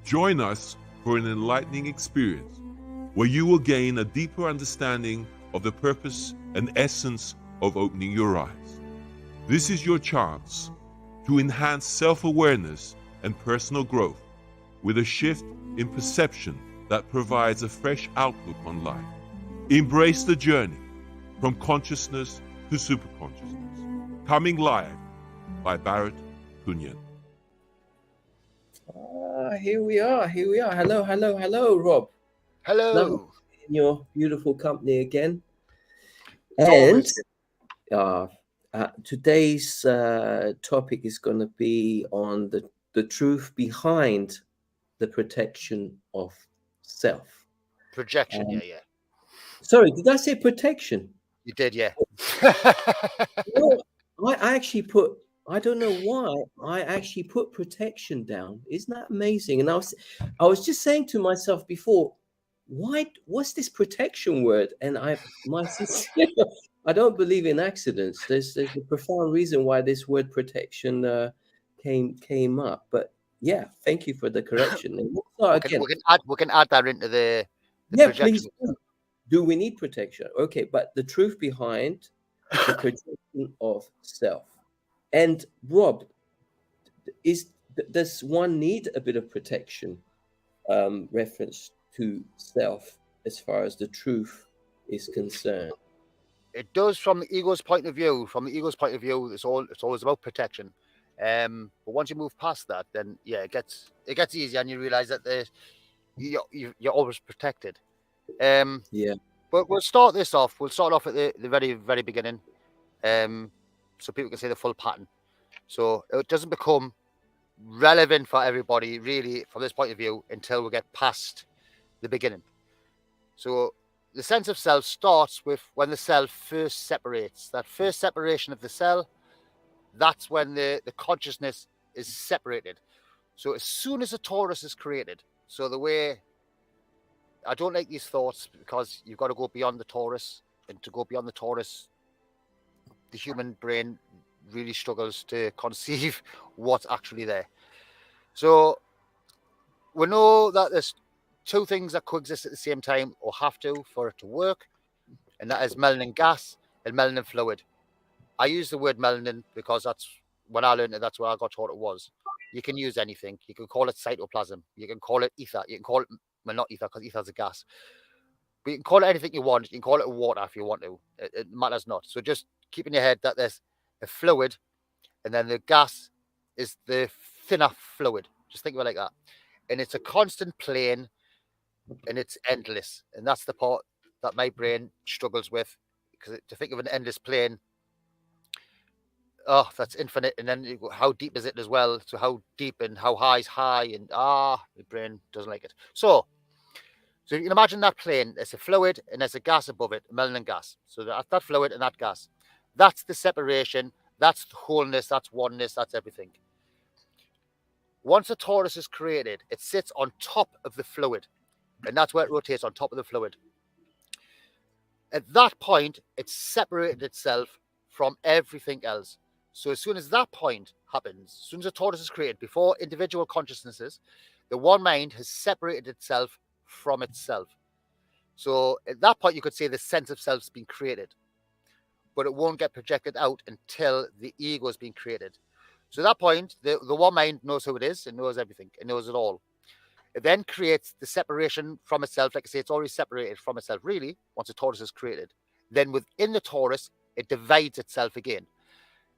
Join us for an enlightening experience where you will gain a deeper understanding of the purpose and essence of opening your eyes. This is your chance to enhance self-awareness and personal growth with a shift in perception that provides a fresh outlook on life. Embrace the journey from consciousness to superconsciousness. Coming live by Barrett Kunyan. Here we are. Hello, Rob. Lovely Hello. in your beautiful company again. It's And today's topic is going to be on the truth behind the protection of self. projection. Yeah. Sorry, did I say protection? You did, yeah. No, I actually put. I don't know why I actually put protection down. Isn't that amazing? And I was just saying to myself before, what's this protection word? And I don't believe in accidents. There's a profound reason why this word protection came up. But yeah, thank you for the correction. And we'll start again. We can add that into the Please projection. do. Do we need protection? Okay, but the truth behind the protection of self. And Rob, does one need a bit of protection, reference to self as far as the truth is concerned? It does from the ego's point of view. From the ego's point of view, it's always about protection. But once you move past that, then yeah, it gets easier, and you realize that you're always protected. Yeah. But we'll start this off. We'll start off at the very, very beginning. So people can see the full pattern. So it doesn't become relevant for everybody, really, from this point of view, until we get past the beginning. So the sense of self starts with when the cell first separates. That first separation of the cell, that's when the consciousness is separated. So as soon as a torus is created, so the way, I don't like these thoughts because you've got to go beyond the torus, and to go beyond the torus, the human brain really struggles to conceive what's actually there. So we know that there's two things that coexist at the same time, or have to, for it to work, and that is melanin gas and melanin fluid. I use the word melanin because that's when I learned it, that's what I got taught it was. You can use anything. You can call it cytoplasm. You can call it ether. You can call it, well, not ether because ether's a gas. But you can call it anything you want. You can call it water if you want to. It matters not. So just keep in your head that there's a fluid, and then the gas is the thinner fluid. Just think of it like that. And it's a constant plane, and it's endless. And that's the part that my brain struggles with. Because to think of an endless plane, oh, that's infinite. And then how deep is it as well? So how deep and how high is high? And the brain doesn't like it. So you can imagine that plane. There's a fluid and there's a gas above it, melanin gas. So that fluid and that gas. That's the separation. That's the wholeness. That's oneness. That's everything. Once a torus is created, it sits on top of the fluid. And that's where it rotates, on top of the fluid. At that point, it's separated itself from everything else. So as soon as that point happens, as soon as a torus is created, before individual consciousnesses, the one mind has separated itself from itself. So at that point, you could say the sense of self has been created, but it won't get projected out until the ego has been created. So at that point, the one mind knows who it is, and knows everything, it knows it all. It then creates the separation from itself. Like I say, it's already separated from itself, really, once a torus is created. Then within the torus, it divides itself again.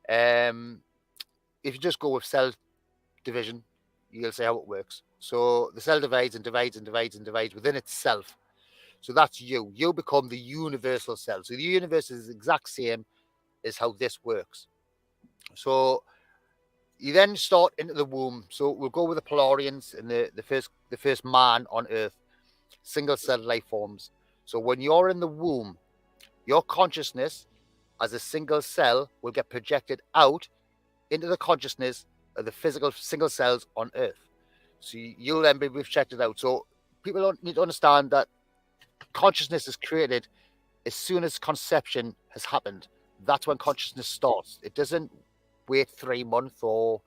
If you just go with cell division, you'll see how it works. So the cell divides and divides and divides and divides within itself. So that's you. You become the universal cell. So the universe is the exact same as how this works. So you then start into the womb. So we'll go with the Polarians and the first man on Earth, single cell life forms. So when you're in the womb, your consciousness as a single cell will get projected out into the consciousness of the physical single cells on Earth. So you'll then be projected out. So people don't need to understand that consciousness is created as soon as conception has happened. That's when consciousness starts. It doesn't wait 3 months or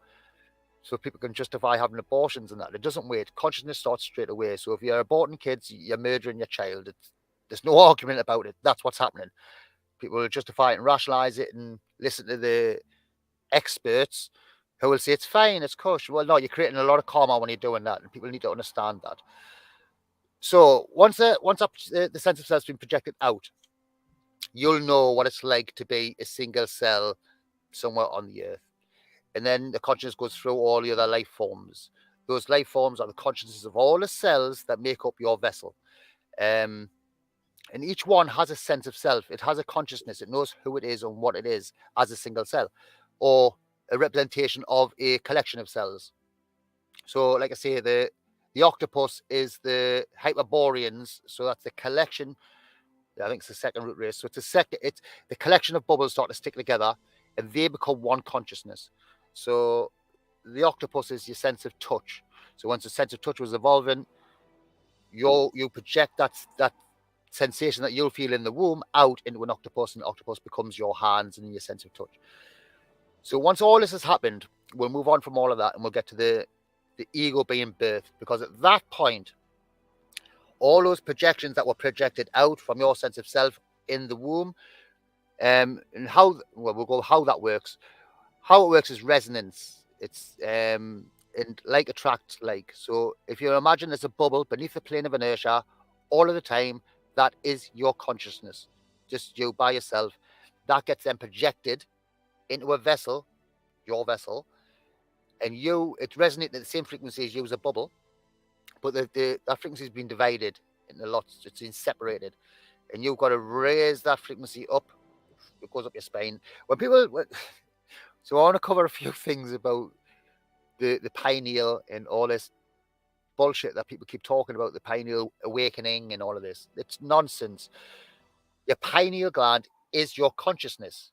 so people can justify having abortions and that. It doesn't wait. Consciousness starts straight away. So if you're aborting kids, you're murdering your child. There's no argument about it. That's what's happening. People will justify it and rationalize it and listen to the experts who will say it's fine, it's kosher. Well, no, you're creating a lot of karma when you're doing that, and people need to understand that. So once the sense of self has been projected out, you'll know what it's like to be a single cell somewhere on the earth. And then the consciousness goes through all the other life forms. Those life forms are the consciousnesses of all the cells that make up your vessel. And each one has a sense of self. It has a consciousness. It knows who it is and what it is as a single cell, or a representation of a collection of cells. So, like I say, the octopus is the Hyperboreans. So that's the collection. I think it's the second root race. So it's the collection of bubbles start to stick together, and they become one consciousness. So the octopus is your sense of touch. So once the sense of touch was evolving, you project that sensation that you'll feel in the womb out into an octopus, and the octopus becomes your hands and your sense of touch. So once all this has happened, we'll move on from all of that, and we'll get to the ego being birthed, because at that point, all those projections that were projected out from your sense of self in the womb, and how that works. How it works is resonance. It's and like attracts like. So if you imagine there's a bubble beneath the plane of inertia all of the time, that is your consciousness, just you by yourself. That gets then projected into a vessel, your vessel, and it resonates at the same frequency as you as a bubble, but that frequency has been divided into lots. It's been separated, and you've got to raise that frequency up. It goes up your spine. So I want to cover a few things about the pineal and all this bullshit that people keep talking about, the pineal awakening and all of this. It's nonsense. Your pineal gland is your consciousness.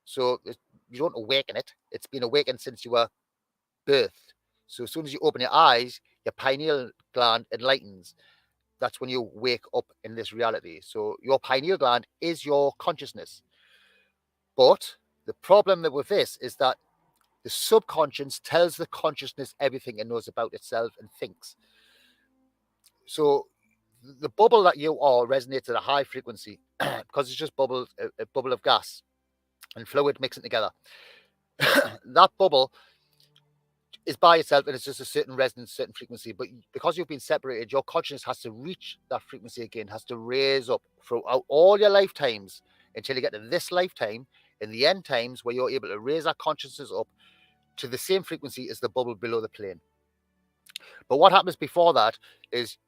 So you don't awaken it. It's been awakened since you were birthed. So as soon as you open your eyes, your pineal gland enlightens. That's when you wake up in this reality. So your pineal gland is your consciousness. But the problem with this is that the subconscious tells the consciousness everything it knows about itself and thinks. So the bubble that you are resonates at a high frequency because it's just a bubble of gas and fluid mixing together. That bubble is by itself, and it's just a certain resonance, certain frequency. But because you've been separated, your consciousness has to reach that frequency again, has to raise up throughout all your lifetimes until you get to this lifetime, in the end times, where you're able to raise that consciousness up to the same frequency as the bubble below the plane. But what happens before that is,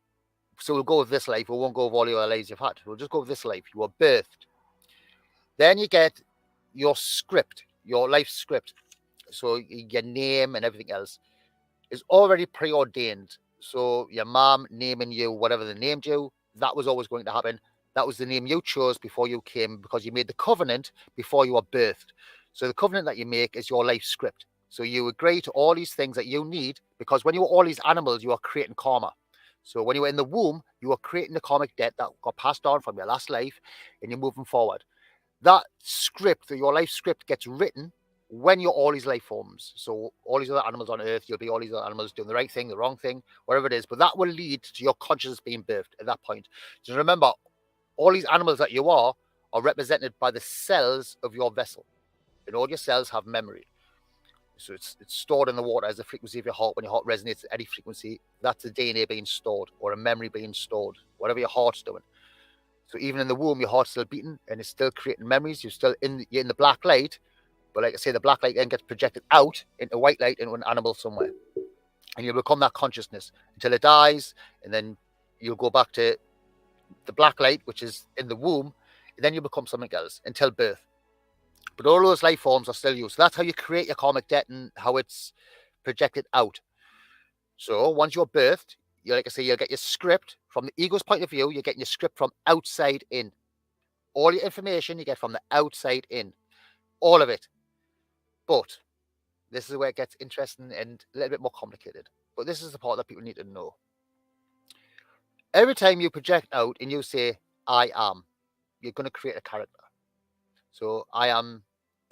so we'll go with this life. We won't go with all the other lives you've had. We'll just go with this life. You were birthed. Then you get your script, your life script. So your name and everything else is already preordained. So your mom naming you whatever they named you, that was always going to happen. That was the name you chose before you came, because you made the covenant before you were birthed. So the covenant that you make is your life script. So you agree to all these things that you need, because when you were all these animals, you are creating karma. So when you were in the womb, you were creating the karmic debt that got passed on from your last life, and you're moving forward. That script, your life script, gets written when you're all these life forms. So all these other animals on earth, you'll be all these other animals doing the right thing, the wrong thing, whatever it is. But that will lead to your consciousness being birthed at that point. So remember, all these animals that you are represented by the cells of your vessel. And all your cells have memory. So it's stored in the water as the frequency of your heart. When your heart resonates at any frequency, that's the DNA being stored, or a memory being stored, whatever your heart's doing. So even in the womb, your heart's still beating and it's still creating memories. You're in the black light. But like I say, the black light then gets projected out into white light into an animal somewhere. And you'll become that consciousness until it dies. And then you'll go back to the black light, which is in the womb. And then you become something else until birth. But all those life forms are still you. So that's how you create your karmic debt and how it's projected out. So once you're birthed, like I say, you'll get your script from the ego's point of view. You're getting your script from outside in. All your information you get from the outside in. All of it. But this is where it gets interesting and a little bit more complicated. But this is the part that people need to know. Every time you project out and you say, I am, you're going to create a character. So I am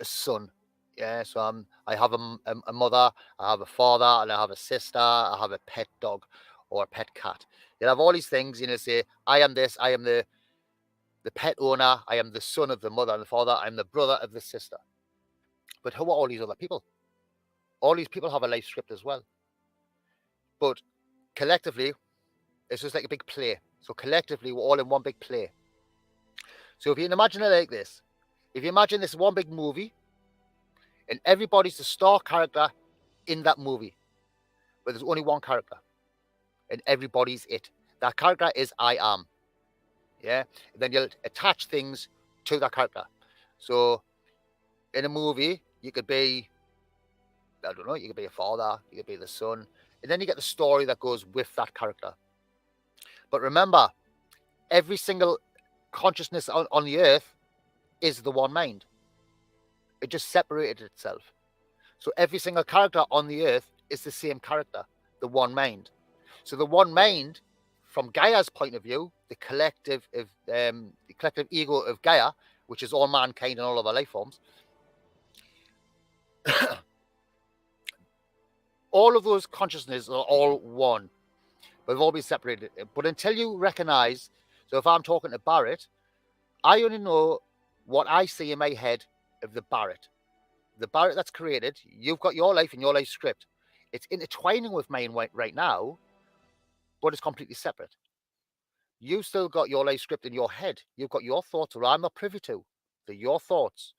a son. Yeah, so I have a mother, I have a father, and I have a sister. I have a pet dog or a pet cat. You have all these things. Say I am this. I am the pet owner. I am the son of the mother and the father. I'm the brother of the sister. But who are all these other people? All these people have a life script as well. But collectively, it's just like a big play. So collectively, we're all in one big play. So if you can imagine it like this, if you imagine this one big movie, and everybody's the star character in that movie, but there's only one character, and everybody's it. That character is I am. Yeah. And then you'll attach things to that character. So in a movie, you could be, I don't know, you could be a father, you could be the son, and then you get the story that goes with that character. But remember, every single consciousness on the earth is the one mind. It just separated itself. So every single character on the earth is the same character, the one mind. So the one mind, from Gaia's point of view, the collective ego of Gaia, which is all mankind and all other life forms, all of those consciousnesses are all one, but they've all been separated. But until you recognize, so if I'm talking to Barrett, I only know what I see in my head of the Barrett. The Barrett that's created, you've got your life and your life script. It's intertwining with mine right now, but it's completely separate. You still got your life script in your head. You've got your thoughts, or I'm not privy to. They're your thoughts.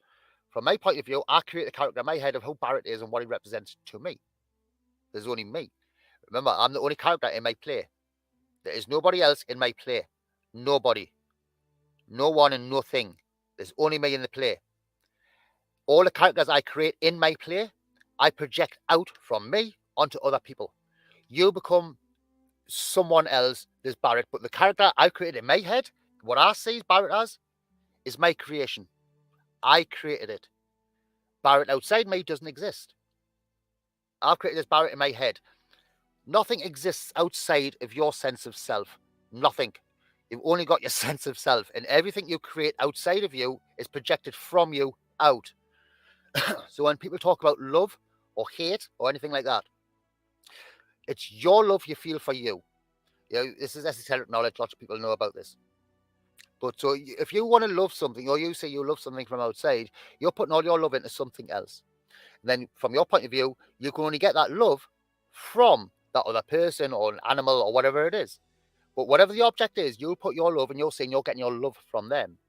From my point of view, I create a character in my head of who Barrett is and what he represents to me. There's only me. Remember, I'm the only character in my play. There is nobody else in my play. Nobody. No one and nothing. There's only me in the play. All the characters I create in my play, I project out from me onto other people. You become someone else, there's Barrett, but the character I created in my head, what I see Barrett as, is my creation. I created it. Barrett outside me doesn't exist. I've created this Barrett in my head. Nothing exists outside of your sense of self. Nothing. You've only got your sense of self, and everything you create outside of you is projected from you out. So when people talk about love or hate or anything like that, it's your love you feel for you. This is esoteric knowledge. Lots of people know about this. But so if you want to love something, or you say you love something from outside, you're putting all your love into something else. And then from your point of view, you can only get that love from that other person or an animal or whatever it is. But whatever the object is, you'll put your love and you're saying you're getting your love from them.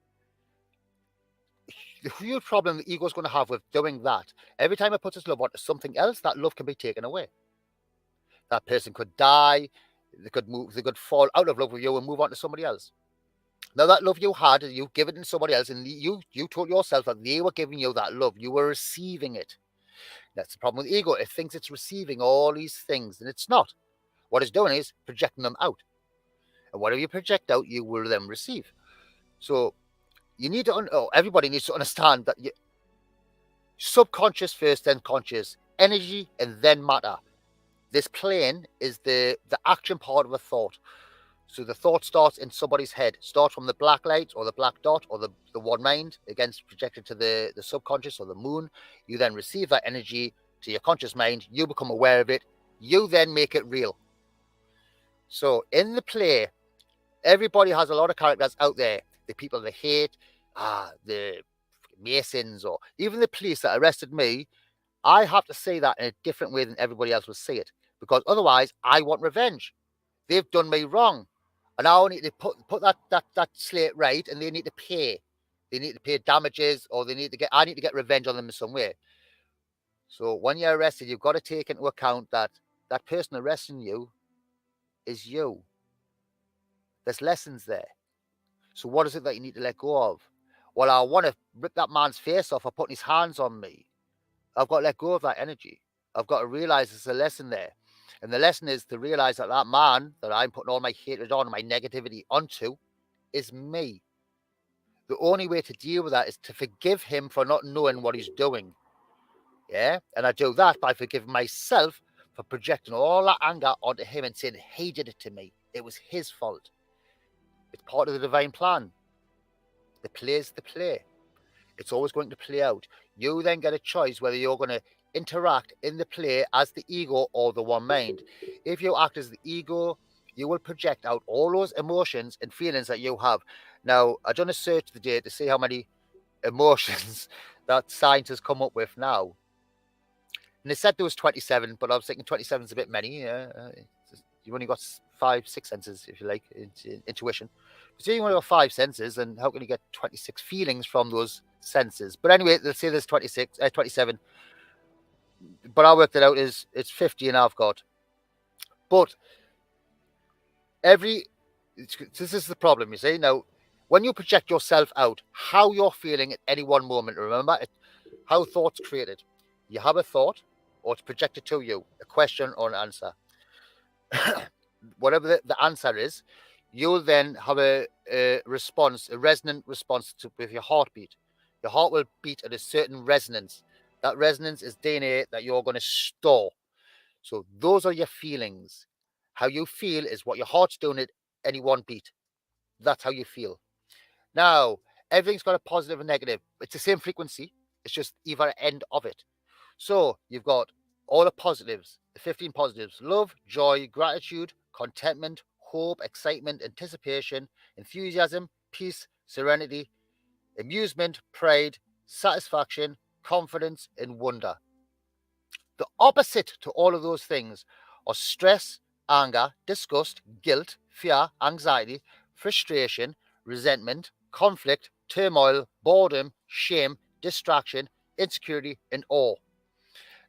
The huge problem the ego's going to have with doing that, every time it puts its love onto something else, that love can be taken away. That person could die, they could fall out of love with you and move on to somebody else. Now that love you had, you give it to somebody else, and you told yourself that they were giving you that love. You were receiving it. That's the problem with the ego. It thinks it's receiving all these things, and it's not. What it's doing is projecting them out. And whatever you project out, you will then receive. So you need to, everybody needs to understand that subconscious first, then conscious, energy, and then matter. This plane is the action part of a thought. So the thought starts in somebody's head, starts from the black light or the black dot or the one mind, again projected to the subconscious or the moon. You then receive that energy to your conscious mind. You become aware of it. You then make it real. So in the play, everybody has a lot of characters out there. The people they hate, the Masons, or even the police that arrested me. I have to say that in a different way than everybody else will see it, because otherwise I want revenge. They've done me wrong, and I need to put that slate right, and they need to pay. They need to pay damages, or I need to get revenge on them in some way. So when you're arrested, you've got to take into account that that person arresting you is you. There's lessons there. So what is it that you need to let go of? Well, I want to rip that man's face off for putting his hands on me. I've got to let go of that energy. I've got to realize there's a lesson there. And the lesson is to realize that that man that I'm putting all my hatred on, my negativity onto, is me. The only way to deal with that is to forgive him for not knowing what he's doing. Yeah? And I do that by forgiving myself for projecting all that anger onto him and saying he did it to me. It was his fault. It's part of the divine plan. The play is the play. It's always going to play out. You then get a choice whether you're going to interact in the play as the ego or the one mind. If you act as the ego, you will project out all those emotions and feelings that you have. Now, I've done a search today to see how many emotions that scientists come up with now. And they said there was 27, but I was thinking 27 is a bit many. You've only got 5, 6 senses, if you like, intuition. So you only got 5 senses, and how can you get 26 feelings from those senses? But anyway, let's say there's 27. But I worked it out is it's 50 and I've got. But this is the problem, you see. Now, when you project yourself out, how you're feeling at any one moment, remember how thoughts created. You have a thought, or it's projected to you, a question or an answer. Whatever the answer is, you'll then have a response, a resonant response with your heartbeat. Your heart will beat at a certain resonance. That resonance is DNA that you're going to store. So those are your feelings. How you feel is what your heart's doing at any one beat. That's how you feel. Now, everything's got a positive and negative. It's the same frequency. It's just either end of it. So you've got all the positives, the 15 positives: love, joy, gratitude, contentment, hope, excitement, anticipation, enthusiasm, peace, serenity, amusement, pride, satisfaction, confidence, and wonder. The opposite to all of those things are stress, anger, disgust, guilt, fear, anxiety, frustration, resentment, conflict, turmoil, boredom, shame, distraction, insecurity, and awe.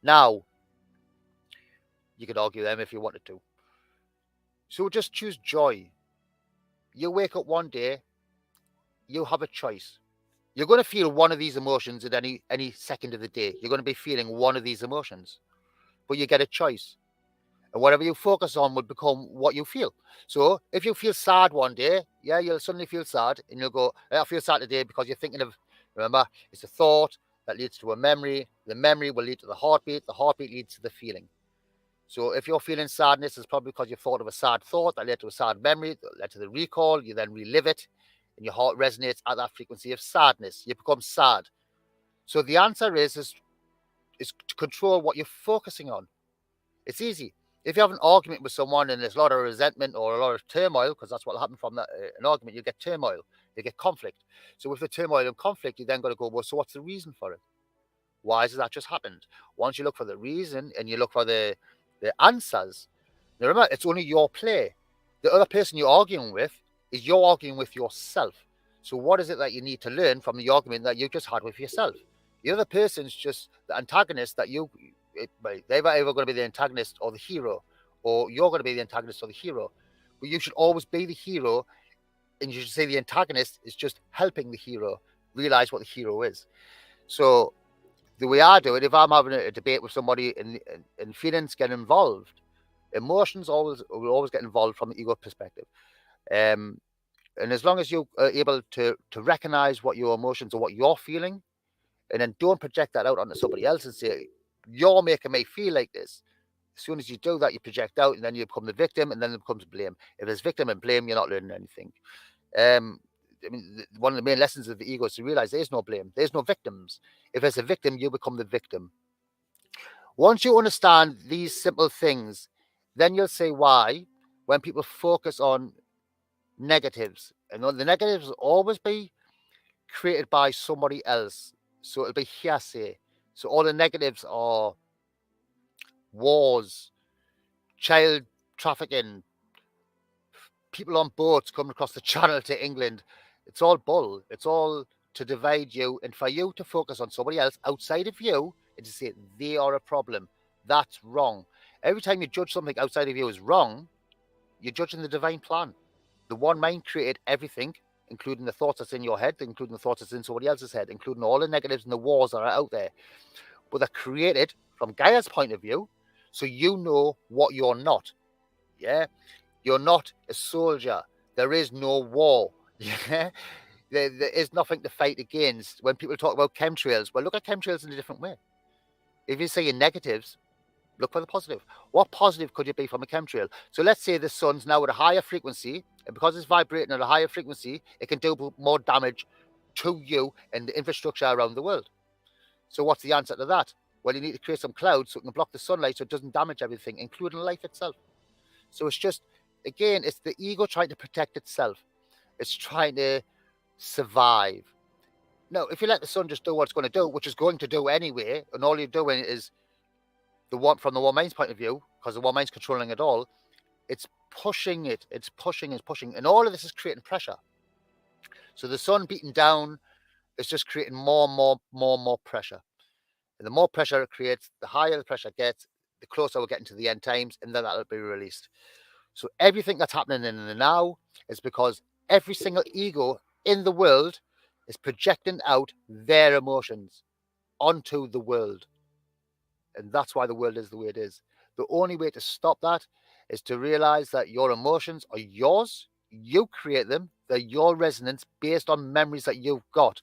Now, you could argue them if you wanted to. So just choose joy. You wake up one day, you have a choice. You're going to feel one of these emotions at any second of the day. You're going to be feeling one of these emotions, but you get a choice. And whatever you focus on will become what you feel. So if you feel sad one day, yeah, you'll suddenly feel sad, and you'll go, I feel sad today because you're thinking of, remember, it's a thought that leads to a memory. The memory will lead to the heartbeat leads to the feeling. So if you're feeling sadness, it's probably because you thought of a sad thought that led to a sad memory, that led to the recall. You then relive it, and your heart resonates at that frequency of sadness. You become sad. So the answer is to control what you're focusing on. It's easy. If you have an argument with someone and there's a lot of resentment or a lot of turmoil, because that's what will happen from that an argument, you get turmoil, you get conflict. So with the turmoil and conflict, you then got to go, well, so what's the reason for it? Why has that just happened? Once you look for the reason and you look for the answers, now remember, it's only your play. The other person you're arguing with is you're arguing with yourself. So what is it that you need to learn from the argument that you just had with yourself? The other person's just the antagonist that they're either going to be the antagonist or the hero, or you're going to be the antagonist or the hero. But you should always be the hero, and you should say the antagonist is just helping the hero realize what the hero is. So the way I do it, if I'm having a debate with somebody and feelings get involved, emotions will always get involved from the ego perspective. And as long as you are able to recognize what your emotions or what you're feeling, and then don't project that out onto somebody else and say, you're making me feel like this. As soon as you do that, you project out, and then you become the victim, and then it becomes blame. If there's victim and blame, you're not learning anything. I mean, one of the main lessons of the ego is to realize there's no blame. There's no victims. If there's a victim, you become the victim. Once you understand these simple things, then you'll see why when people focus on negatives, and the negatives will always be created by somebody else. So it'll be hearsay. So all the negatives are wars, child trafficking, people on boats coming across the channel to England. It's all bull. It's all to divide you and for you to focus on somebody else outside of you and to say they are a problem. That's wrong. Every time you judge something outside of you as wrong, you're judging the divine plan. The one mind created everything, including the thoughts that's in your head, including the thoughts that's in somebody else's head, including all the negatives and the wars that are out there. But they're created from Gaia's point of view, so you know what you're not. Yeah? You're not a soldier. There is no war. Yeah? There is nothing to fight against. When people talk about chemtrails, well, look at chemtrails in a different way. If you say in negatives, look for the positive. What positive could it be from a chemtrail? So let's say the sun's now at a higher frequency, and because it's vibrating at a higher frequency, it can do more damage to you and the infrastructure around the world. So what's the answer to that? Well, you need to create some clouds so it can block the sunlight so it doesn't damage everything, including life itself. So it's just, again, it's the ego trying to protect itself. It's trying to survive. Now, if you let the sun just do what it's going to do, which is going to do anyway, and all you're doing is from the one mind's point of view, because the one mind's controlling it all, it's pushing it. It's pushing, and all of this is creating pressure. So the sun beating down is just creating more and more pressure. And the more pressure it creates, the higher the pressure gets, the closer we're getting to the end times, and then that'll be released. So everything that's happening in the now is because every single ego in the world is projecting out their emotions onto the world. And that's why the world is the way it is. The only way to stop that is to realize that your emotions are yours. You create them. They're your resonance based on memories that you've got.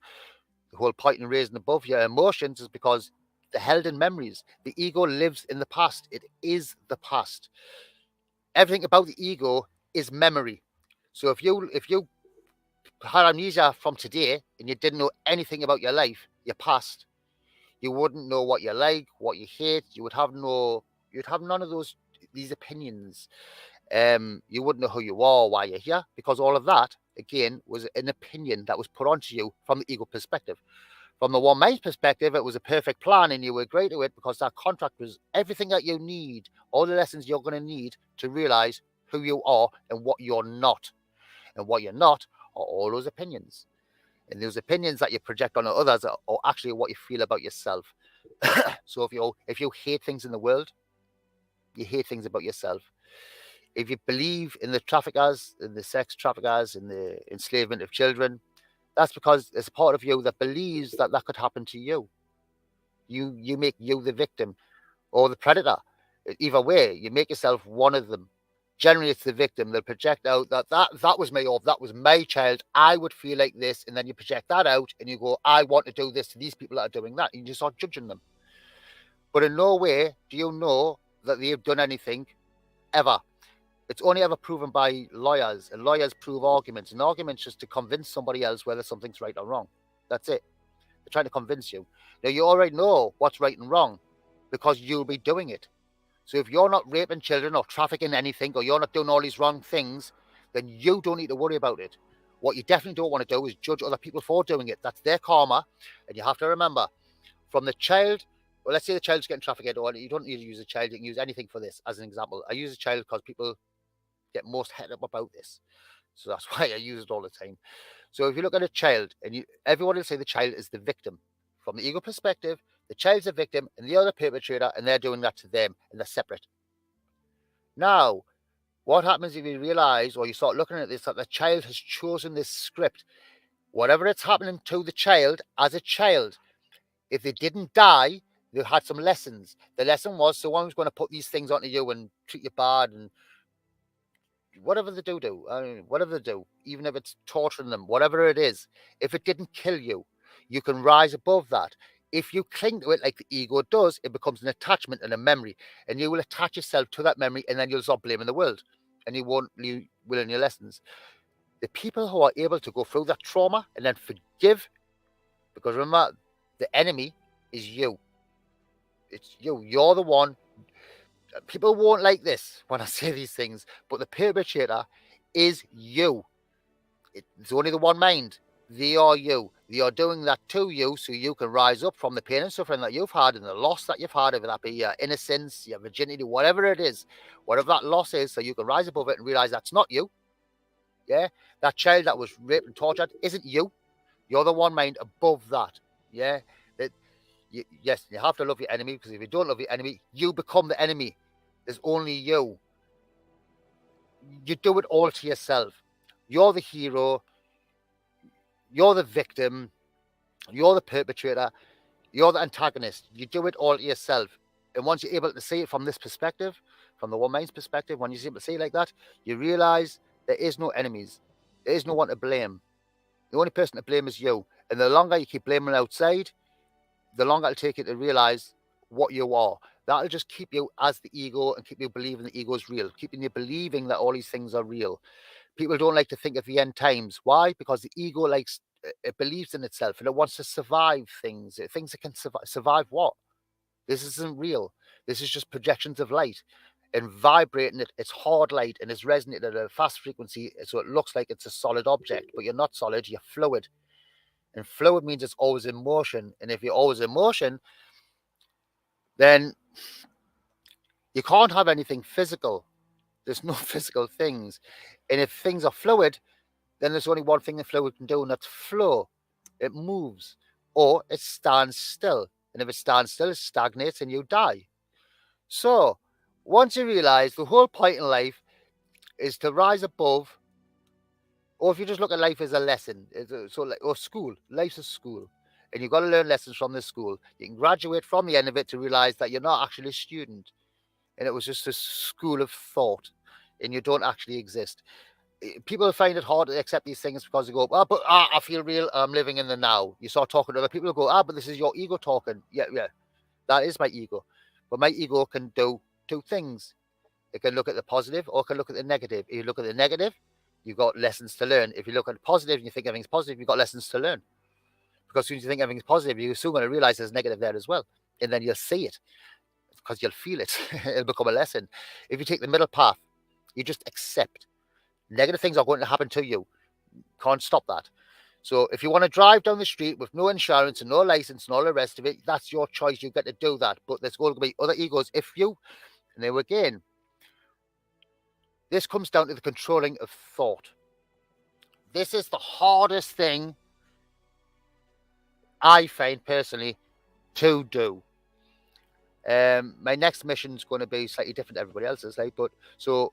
The whole point in raising above your emotions is because they're held in memories. The ego lives in the past. It is the past. Everything about the ego is memory. So if you had amnesia from today and you didn't know anything about your life, your past, you wouldn't know what you like, what you hate. You'd have none of these opinions. You wouldn't know who you are, why you're here, because all of that, again, was an opinion that was put onto you from the ego perspective. From the one mind's perspective, it was a perfect plan and you were great to it because that contract was everything that you need, all the lessons you're going to need to realize who you are and what you're not. And what you're not are all those opinions. And those opinions that you project on others are actually what you feel about yourself. So if you hate things in the world, you hate things about yourself. If you believe in the traffickers, in the sex traffickers, in the enslavement of children, that's because there's a part of you that believes that that could happen to you. You make you the victim or the predator. Either way, you make yourself one of them. Generally, it's the victim. They'll project out that was me, or that was my child. I would feel like this, and then you project that out, and you go, I want to do this to these people that are doing that, and you just start judging them. But in no way do you know that they've done anything ever. It's only ever proven by lawyers, and lawyers prove arguments. And arguments just to convince somebody else whether something's right or wrong. That's it. They're trying to convince you. Now, you already know what's right and wrong because you'll be doing it. So if you're not raping children or trafficking anything, or you're not doing all these wrong things, then you don't need to worry about it. What you definitely don't want to do is judge other people for doing it. That's their karma. And you have to remember, from the child, well, let's say the child's getting trafficked, or you don't need to use a child. You can use anything for this as an example. I use a child because people get most head up about this. So that's why I use it all the time. So if you look at a child, and everyone will say the child is the victim. From the ego perspective, the child's a victim and the other perpetrator, and they're doing that to them, and they're separate. Now, what happens if you realize, or you start looking at this, that the child has chosen this script? Whatever it's happening to the child as a child, if they didn't die, they had some lessons. The lesson was someone's going to put these things onto you and treat you bad and whatever they do, whatever they do, even if it's torturing them, whatever it is, if it didn't kill you, you can rise above that. If you cling to it like the ego does, it becomes an attachment and a memory, and you will attach yourself to that memory, and then you'll start blaming the world, and you won't learn your lessons. The people who are able to go through that trauma and then forgive, because remember, the enemy is you. It's you. You're the one. People won't like this when I say these things, but the perpetrator is you. It's only the one mind. They are you. They are doing that to you so you can rise up from the pain and suffering that you've had and the loss that you've had, whether that be your innocence, your virginity, whatever it is, whatever that loss is, so you can rise above it and realize that's not you. Yeah, that child that was raped and tortured isn't you. You're the one mind above that. Yeah, yes, you have to love your enemy, because if you don't love your enemy, you become the enemy. There's only you. You do it all to yourself. You're the hero. You're the victim. You're the perpetrator. You're the antagonist. You do it all to yourself. And once you're able to see it from this perspective, from the one mind's perspective, when you're able to see it like that, you realize there is no enemies. There is no one to blame. The only person to blame is you. And the longer you keep blaming outside, the longer it'll take you to realize what you are. That'll just keep you as the ego and keep you believing the ego is real, keeping you believing that all these things are real. People don't like to think of the end times. Why? Because the ego likes it believes in itself and it wants to survive things. It thinks it can survive what? This isn't real. This is just projections of light and vibrating it. It's hard light and it's resonating at a fast frequency. So it looks like it's a solid object, but you're not solid, you're fluid. And fluid means it's always in motion. And if you're always in motion, then you can't have anything physical. There's no physical things. And if things are fluid, then there's only one thing the fluid can do, and that's flow. It moves or it stands still. And if it stands still, it stagnates and you die. So once you realize the whole point in life is to rise above, or if you just look at life as a lesson, or school, life's a school, and you've got to learn lessons from this school. You can graduate from the end of it to realize that you're not actually a student, and it was just a school of thought, and you don't actually exist. People find it hard to accept these things because they go, I feel real, I'm living in the now. You start talking to other people who go, but this is your ego talking. Yeah, that is my ego. But my ego can do two things. It can look at the positive or it can look at the negative. If you look at the negative, you've got lessons to learn. If you look at the positive and you think everything's positive, you've got lessons to learn. Because as soon as you think everything's positive, you're soon going to realize there's negative there as well. And then you'll see it because you'll feel it. It'll become a lesson. If you take the middle path, you just accept. Negative things are going to happen to you. Can't stop that. So if you want to drive down the street with no insurance and no license and all the rest of it, that's your choice. You get to do that. But there's going to be other egos. And then again, this comes down to the controlling of thought. This is the hardest thing I find personally to do. My next mission is going to be slightly different to everybody else's, so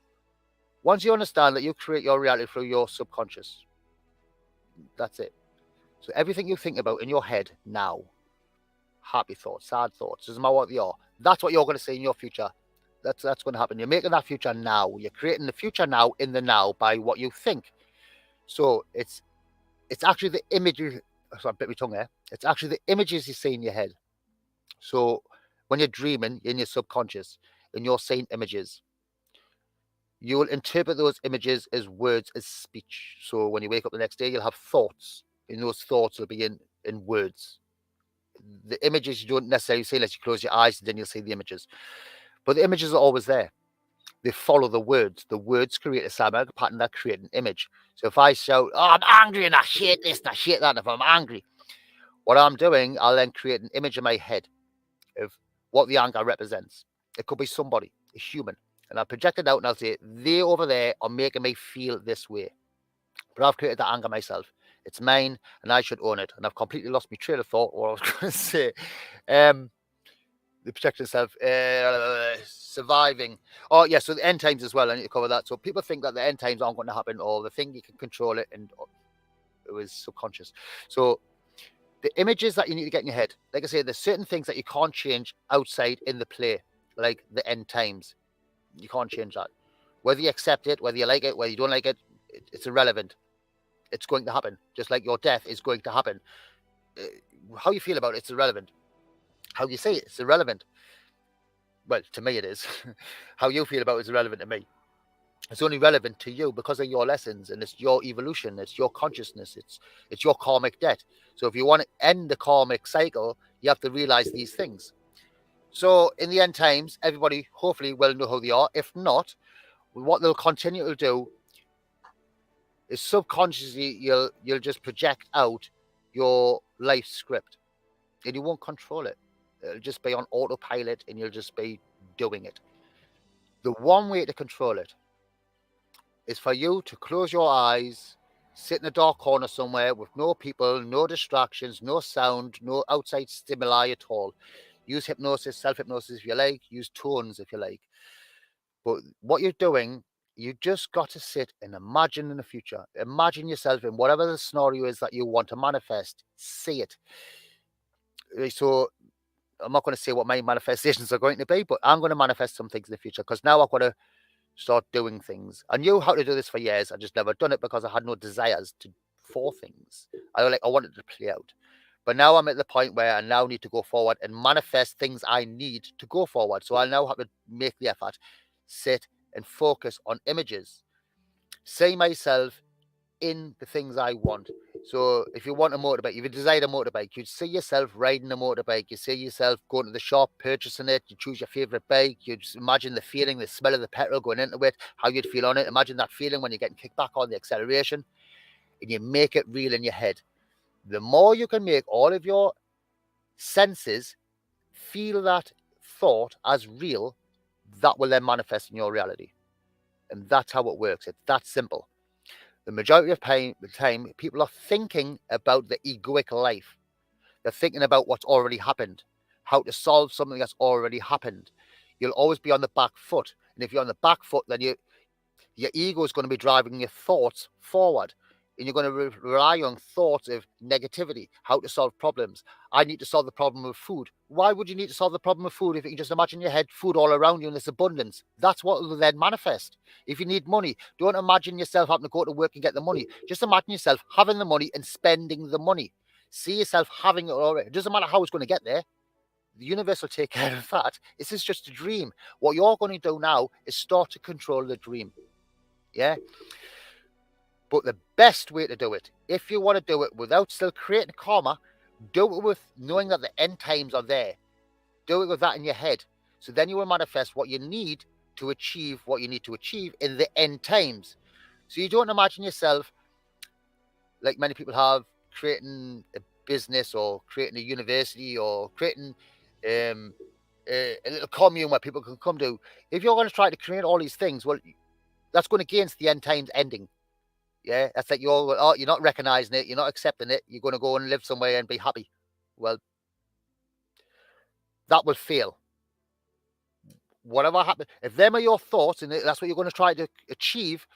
once you understand that you create your reality through your subconscious, that's it. So everything you think about in your head now, happy thoughts, sad thoughts, doesn't matter what they are, that's what you're going to see in your future. That's going to happen. You're making that future now. You're creating the future now in the now by what you think. So it's actually the images. Sorry, I bit my tongue there. It's actually the images you see in your head. So when you're dreaming in your subconscious and you're seeing images, you will interpret those images as words, as speech. So when you wake up the next day, you'll have thoughts, and those thoughts will be in words. The images you don't necessarily see unless you close your eyes, and then you'll see the images. But the images are always there. They follow the words. The words create a somatic pattern that create an image. So if I shout, I'm angry and I hate this and I hate that, and if I'm angry, what I'm doing, I'll then create an image in my head of what the anger represents. It could be somebody, a human. And I'll project it out and I'll say, they over there are making me feel this way. But I've created that anger myself. It's mine and I should own it. And I've completely lost my trail of thought, what I was going to say. The protection itself, surviving. Oh, yeah, so the end times as well. I need to cover that. So people think that the end times aren't going to happen, or the thing you can control it, and it was subconscious. So the images that you need to get in your head, like I say, there's certain things that you can't change outside in the play, like the end times. You can't change that. Whether you accept it, whether you like it, whether you don't like it, it's irrelevant. It's going to happen. Just like your death is going to happen. How you feel about it, it's irrelevant. How you say it, it's irrelevant. Well, to me it is. How you feel about it is irrelevant to me. It's only relevant to you because of your lessons, and it's your evolution, it's your consciousness, it's your karmic debt. So if you want to end the karmic cycle, you have to realize these things. So in the end times, everybody hopefully will know who they are. If not, what they'll continue to do is subconsciously you'll just project out your life script, and you won't control it. It'll just be on autopilot, and you'll just be doing it. The one way to control it is for you to close your eyes, sit in a dark corner somewhere with no people, no distractions, no sound, no outside stimuli at all. Use hypnosis, self-hypnosis if you like, use tones if you like. But what you're doing, you just got to sit and imagine in the future. Imagine yourself in whatever the scenario is that you want to manifest. See it. So I'm not going to say what my manifestations are going to be, but I'm going to manifest some things in the future, because now I've got to start doing things. I knew how to do this for years. I just never done it because I had no desires for things. I wanted to play out. But now I'm at the point where I now need to go forward and manifest things I need to go forward. So I now have to make the effort, sit and focus on images. See myself in the things I want, So if you want a motorbike, if you desire a motorbike, you'd see yourself riding a motorbike. You see yourself going to the shop, purchasing it. You choose your favorite bike. You just imagine the feeling, the smell of the petrol going into it, how you'd feel on it. Imagine that feeling when you're getting kicked back on the acceleration, and you make it real in your head. The more you can make all of your senses feel that thought as real, that will then manifest in your reality. And that's how it works. It's that simple. The majority of the time, people are thinking about the egoic life. They're thinking about what's already happened, how to solve something that's already happened. You'll always be on the back foot. And if you're on the back foot, then your ego is going to be driving your thoughts forward. And you're going to rely on thoughts of negativity, how to solve problems. I need to solve the problem of food. Why would you need to solve the problem of food if you can just imagine in your head food all around you in this abundance? That's what will then manifest. If you need money, don't imagine yourself having to go to work and get the money. Just imagine yourself having the money and spending the money. See yourself having it already. It doesn't matter how it's going to get there. The universe will take care of that. This is just a dream. What you're going to do now is start to control the dream. Yeah? But the best way to do it, if you want to do it without still creating karma, do it with knowing that the end times are there. Do it with that in your head. So then you will manifest what you need to achieve what you need to achieve in the end times. So you don't imagine yourself, like many people have, creating a business or creating a university or creating a little commune where people can come to. If you're going to try to create all these things, well, that's going against the end times ending. Yeah, that's like you're not recognizing it, you're not accepting it, you're going to go and live somewhere and be happy. Well, that will fail. Whatever happens, if them are your thoughts and that's what you're going to try to achieve,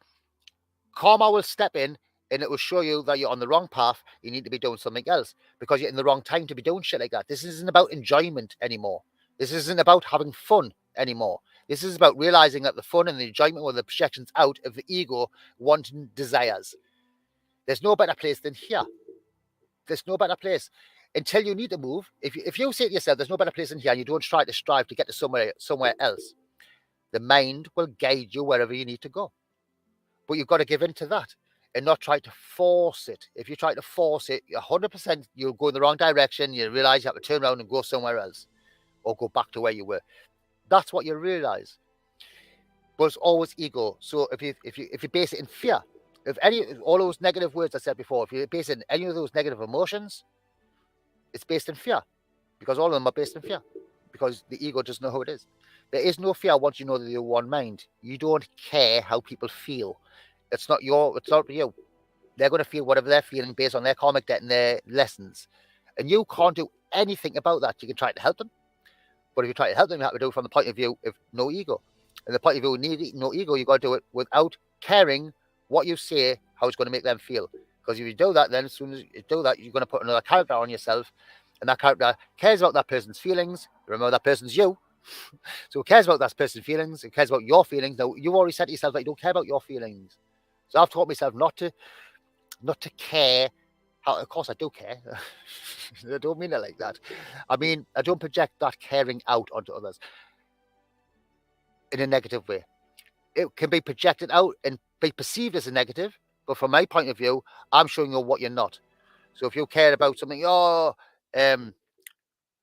karma will step in and it will show you that you're on the wrong path. You need to be doing something else because you're in the wrong time to be doing shit like that. This isn't about enjoyment anymore. This isn't about having fun anymore. This is about realizing that the fun and the enjoyment or the projections out of the ego wanting desires. There's no better place than here. There's no better place. Until you need to move, if you say to yourself, there's no better place than here, and you don't try to strive to get to somewhere else, the mind will guide you wherever you need to go. But you've got to give in to that and not try to force it. If you try to force it, 100% you'll go in the wrong direction. You realize you have to turn around and go somewhere else or go back to where you were. That's what you realize. But it's always ego. So if you base it in fear, if all those negative words I said before, if you base it in any of those negative emotions, it's based in fear, because all of them are based in fear, because the ego doesn't know who it is. There is no fear once you know that you're one mind. You don't care how people feel. It's not you. They're going to feel whatever they're feeling based on their karmic debt and their lessons. And you can't do anything about that. You can try to help them. But if you try to help them, you have to do it from the point of view of no ego. And the point of view of no ego, you've got to do it without caring what you say, how it's going to make them feel. Because if you do that, then as soon as you do that, you're going to put another character on yourself. And that character cares about that person's feelings. Remember, that person's you. So it cares about that person's feelings. It cares about your feelings. Now, you've already said to yourself that you don't care about your feelings. So I've taught myself not to care. Of course, I do care. I don't mean it like that. I mean, I don't project that caring out onto others in a negative way. It can be projected out and be perceived as a negative, but from my point of view, I'm showing you what you're not. So if you care about something, so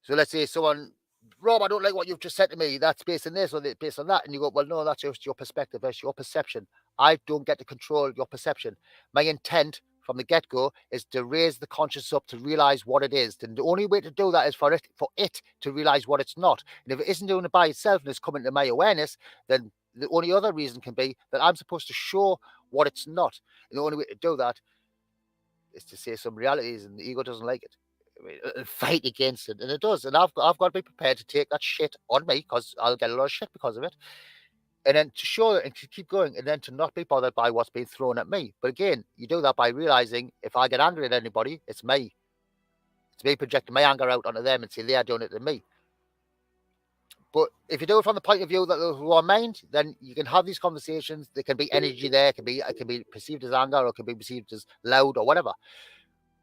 let's say someone, Rob, I don't like what you've just said to me. That's based on this or based on that. And you go, well, no, that's just your perspective. That's your perception. I don't get to control your perception. My intent from the get-go is to raise the consciousness up to realize what it is. And the only way to do that is for it to realize what it's not. And if it isn't doing it by itself and it's coming to my awareness, then the only other reason can be that I'm supposed to show what it's not. And the only way to do that is to say some realities, and the ego doesn't like it. I mean, fight against it, and it does. And I've got to be prepared to take that shit on me, because I'll get a lot of shit because of it. And then to show it and to keep going, and then to not be bothered by what's being thrown at me. But again, you do that by realizing if I get angry at anybody, it's me. It's me projecting my anger out onto them and say they are doing it to me. But if you do it from the point of view that who are mind, then you can have these conversations. There can be energy there. It can be perceived as anger, or it can be perceived as loud or whatever.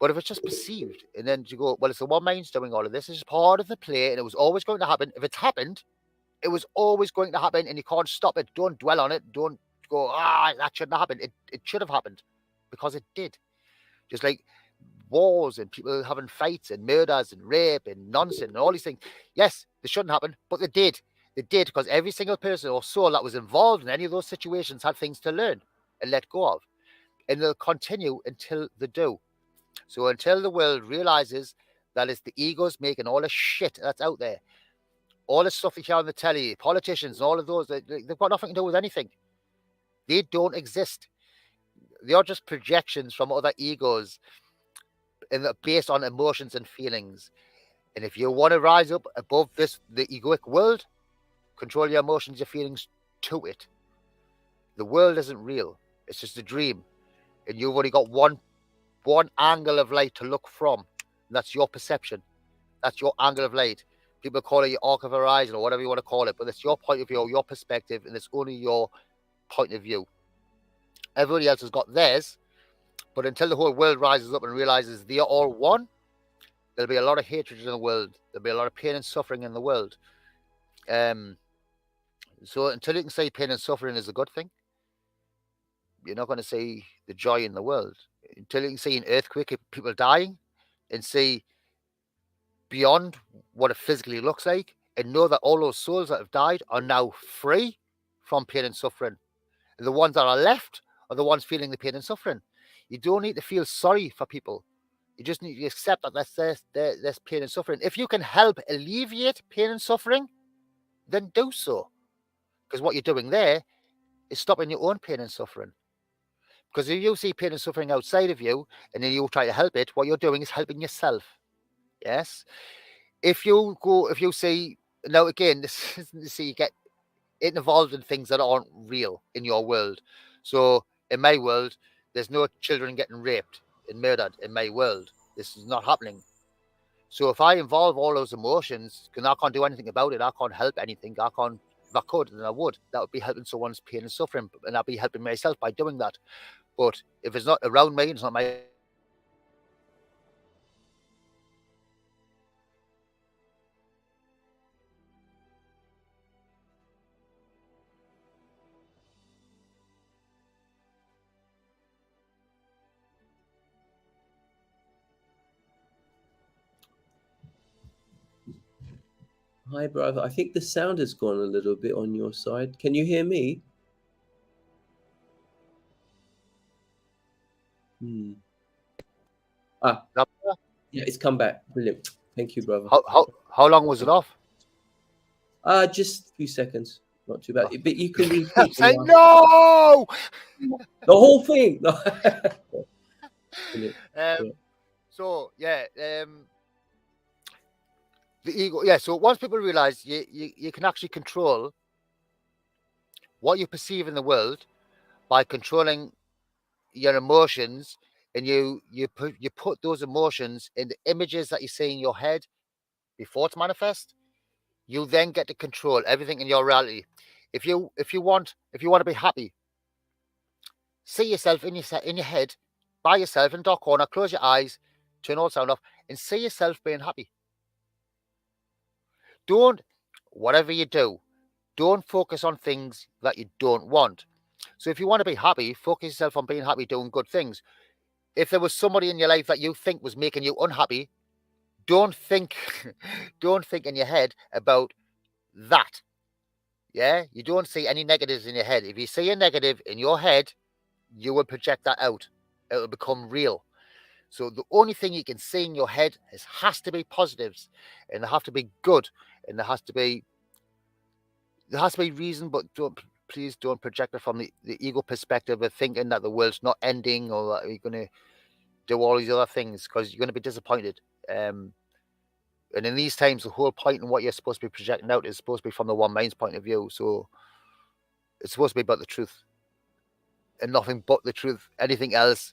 But if it's just perceived, and then you go, well, it's the one mind's doing all of this. It's part of the play, and it was always going to happen. If it's happened, it was always going to happen, and you can't stop it. Don't dwell on it. Don't go, that shouldn't have happened. It should have happened, because it did. Just like wars and people having fights and murders and rape and nonsense and all these things. Yes, they shouldn't happen, but they did. They did, because every single person or soul that was involved in any of those situations had things to learn and let go of. And they'll continue until they do. So until the world realizes that it's the egos making all the shit that's out there, all the stuff you hear on the telly, politicians, all of those, they've got nothing to do with anything. They don't exist. They are just projections from other egos and based on emotions and feelings. And if you want to rise up above the egoic world, control your emotions, your feelings to it. The world isn't real. It's just a dream. And you've only got one angle of light to look from. And that's your perception. That's your angle of light. People call it your arc of horizon or whatever you want to call it, but it's your point of view, your perspective, and it's only your point of view. Everybody else has got theirs, but until the whole world rises up and realizes they are all one, there'll be a lot of hatred in the world. There'll be a lot of pain and suffering in the world. So until you can say pain and suffering is a good thing, you're not going to see the joy in the world. Until you can see an earthquake, people dying, and see beyond what it physically looks like, and know that all those souls that have died are now free from pain and suffering. And the ones that are left are the ones feeling the pain and suffering. You don't need to feel sorry for people. You just need to accept that there's pain and suffering. If you can help alleviate pain and suffering, then do so. Because what you're doing there is stopping your own pain and suffering. Because if you see pain and suffering outside of you, and then you try to help it, what you're doing is helping yourself. Yes. If you see, now again, this is you get involved in things that aren't real in your world. So in my world, there's no children getting raped and murdered in my world. This is not happening. So if I involve all those emotions, because I can't do anything about it, I can't help anything. I can't. If I could, then I would. That would be helping someone's pain and suffering, and I'd be helping myself by doing that. But if it's not around me, it's not my. Hi, brother. I think the sound has gone a little bit on your side. Can you hear me? Yeah, it's come back. Brilliant. Thank you, brother. How long was it off? Just a few seconds. Not too bad. But you can repeat. Say no. The whole thing. So yeah, the ego. Yeah. So once people realize you can actually control what you perceive in the world by controlling your emotions, and you put those emotions in the images that you see in your head before it's manifest, you then get to control everything in your reality. If you want to be happy, see yourself in your head by yourself in a dark corner, close your eyes, turn all sound off, and see yourself being happy. Don't, whatever you do, don't focus on things that you don't want. So if you want to be happy, focus yourself on being happy, doing good things. If there was somebody in your life that you think was making you unhappy, don't think in your head about that. Yeah, you don't see any negatives in your head. If you see a negative in your head, you will project that out. It will become real. So the only thing you can see in your head has to be positives, and they have to be good, and there has to be reason, but please don't project it from the ego perspective of thinking that the world's not ending or that you're going to do all these other things, because you're going to be disappointed. And in these times, the whole point in what you're supposed to be projecting out is supposed to be from the one mind's point of view. So it's supposed to be about the truth and nothing but the truth. Anything else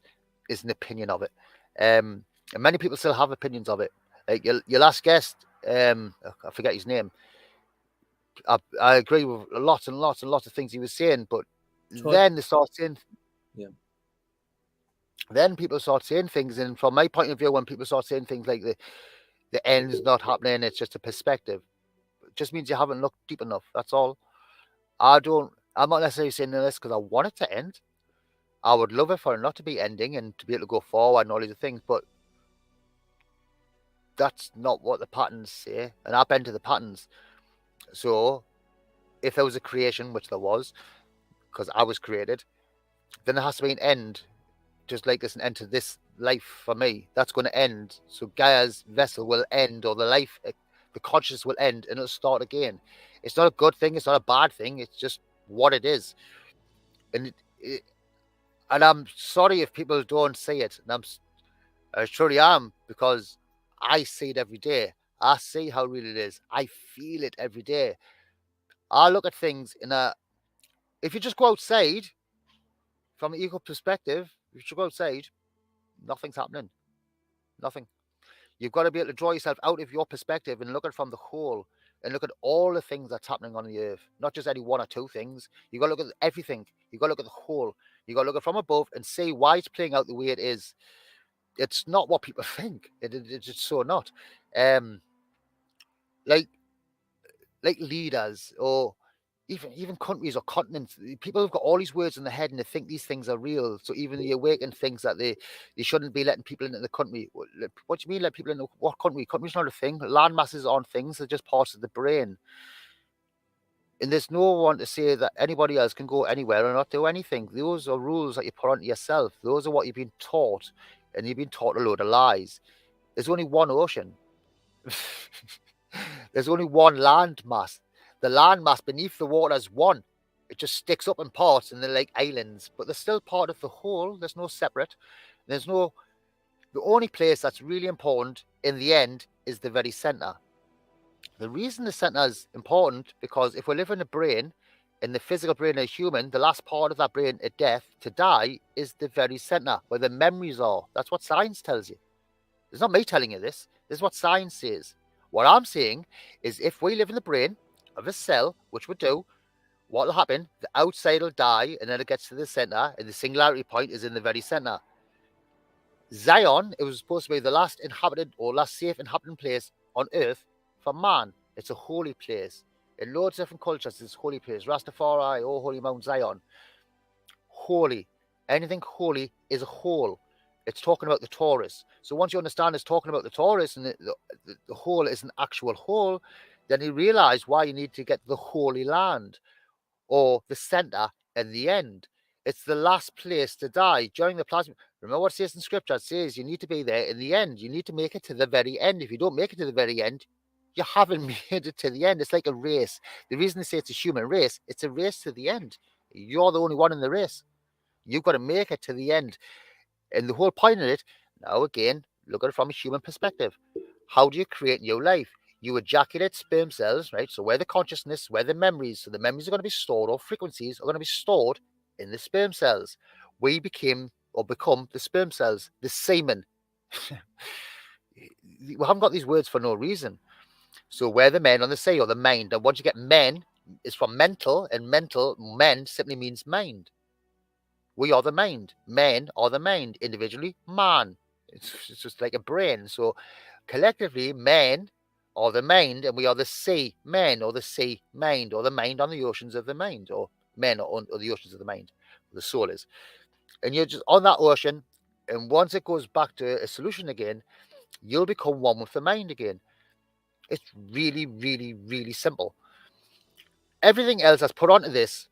is an opinion of it. And many people still have opinions of it. Like your last guest, I forget his name. I agree with lots and lots and lots of things he was saying, but then they start saying, then people start saying things, and from my point of view, when people start saying things like the end's not happening, it's just a perspective, it just means you haven't looked deep enough. That's all. I'm not necessarily saying this because I want it to end. I would love it for it not to be ending and to be able to go forward and all these things, but that's not what the patterns say, and I bend to the patterns. So if there was a creation, which there was, because I was created, then there has to be an end, just like there's an end to this life for me. That's going to end. So Gaia's vessel will end, or the life, the consciousness will end, and it'll start again. It's not a good thing. It's not a bad thing. It's just what it is. And and I'm sorry if people don't see it. And I truly am, because I see it every day. I see how real it is. I feel it every day. I look at things if you just go outside, from an ego perspective, if you go outside, nothing's happening. Nothing. You've got to be able to draw yourself out of your perspective and look at it from the whole, and look at all the things that's happening on the earth, not just any one or two things. You've got to look at everything. You've got to look at the whole. You've got to look at it from above and see why it's playing out the way it is. It's not what people think. It's just so not. Like leaders, or even countries or continents, people have got all these words in their head and they think these things are real. So even the awakened thinks that they shouldn't be letting people into the country. What do you mean let people into what country? Country's not a thing. Land masses aren't things. They're just parts of the brain. And there's no one to say that anybody else can go anywhere and not do anything. Those are rules that you put onto yourself. Those are what you've been taught, and you've been taught a load of lies. There's only one ocean. There's only one land mass. The land mass beneath the water is one. It just sticks up in parts, and they're like islands, but they're still part of the whole. There's no separate. The only place that's really important in the end is the very center. The reason the center is important, because if we live in a brain, in the physical brain of a human, the last part of that brain at death, to die, is the very center where the memories are. That's what science tells you. It's not me telling you this. This is what science says. What I'm saying is, if we live in the brain of a cell, which we do, what will happen? The outside will die, and then it gets to the center, and the singularity point is in the very center. Zion, it was supposed to be the last inhabited or last safe inhabited place on earth for man. It's a holy place. In loads of different cultures, it's a holy place. Rastafari, oh holy Mount Zion. Holy. Anything holy is a whole. It's talking about the Taurus. So once you understand it's talking about the Taurus, and the whole is an actual whole, then you realize why you need to get the Holy Land, or the center and the end. It's the last place to die during the plasma. Remember what it says in scripture? It says you need to be there in the end. You need to make it to the very end. If you don't make it to the very end, you haven't made it to the end. It's like a race. The reason they say it's a human race, it's a race to the end. You're the only one in the race. You've got to make it to the end. And the whole point of it, now again, look at it from a human perspective. How do you create your life? You ejaculate sperm cells, right? So where the consciousness, where the memories, so the memories are going to be stored, or frequencies are going to be stored in the sperm cells. We become the sperm cells, the semen. We haven't got these words for no reason. So we're the men on the sea, or the mind. And once you get men, it's from mental, and men simply means mind. We are the mind. Men are the mind. Individually, man. It's just like a brain. So collectively, men are the mind, and we are the sea men, or the sea mind, or the mind on the oceans of the mind, or men on the oceans of the mind. The soul is. And you're just on that ocean, and once it goes back to a solution again, you'll become one with the mind again. It's really, really, really simple. Everything else that's put onto this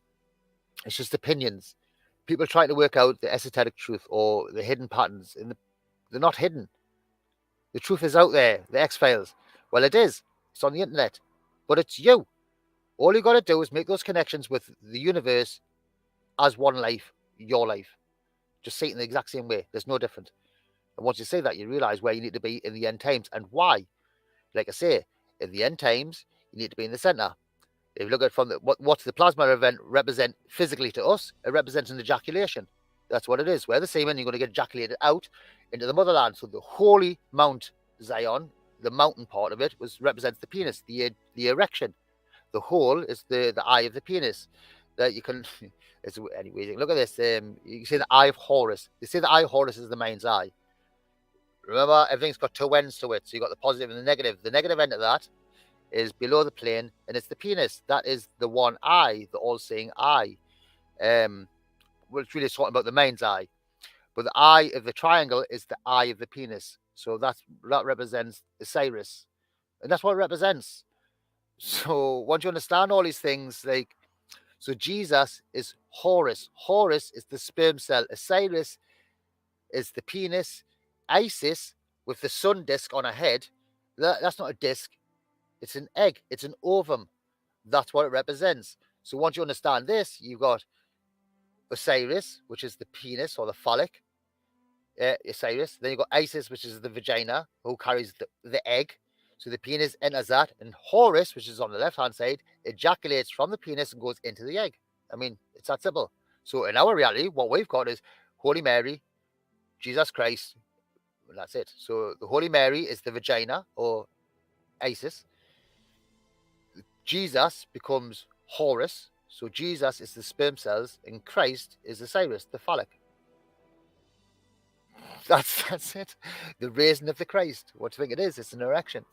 is just opinions. People trying to work out the esoteric truth or the hidden patterns. They're not hidden. The truth is out there, the X-Files. Well, it is. It's on the internet. But it's you. All you got to do is make those connections with the universe as one life, your life. Just see it in the exact same way. There's no different. And once you say that, you realize where you need to be in the end times and why. Like I say, in the end times, you need to be in the center. If you look at from what's the plasma event represent physically to us, it represents an ejaculation. That's what it is. Where the semen, you're going to get ejaculated out into the motherland. So the holy Mount Zion, the mountain part of it, represents the penis, the erection. The hole is the eye of the penis. That you can, anyway, look at this. You can see the eye of Horus. They say the eye of Horus is the mind's eye. Remember, everything's got two ends to it. So you've got the positive and the negative. The negative end of that is below the plane, and it's the penis. That is the one eye, the all-seeing eye. Well, it's really talking about the mind's eye. But the eye of the triangle is the eye of the penis. So that represents Osiris, and that's what it represents. So once you understand all these things, like, so Jesus is Horus. Horus is the sperm cell. Osiris is the penis. Isis, with the sun disk on her head, that's not a disc. It's an egg. It's an ovum. That's what it represents. So once you understand this, you've got Osiris, which is the penis or the phallic. Osiris. Then you've got Isis, which is the vagina, who carries the egg. So the penis enters that, and Horus, which is on the left-hand side, ejaculates from the penis and goes into the egg. I mean, it's that simple. So in our reality, what we've got is Holy Mary, Jesus Christ, and that's it. So the Holy Mary is the vagina, or Isis. Jesus becomes Horus. So Jesus is the sperm cells, and Christ is Osiris, the phallic. That's it. The raising of the Christ. What do you think it is? It's an erection.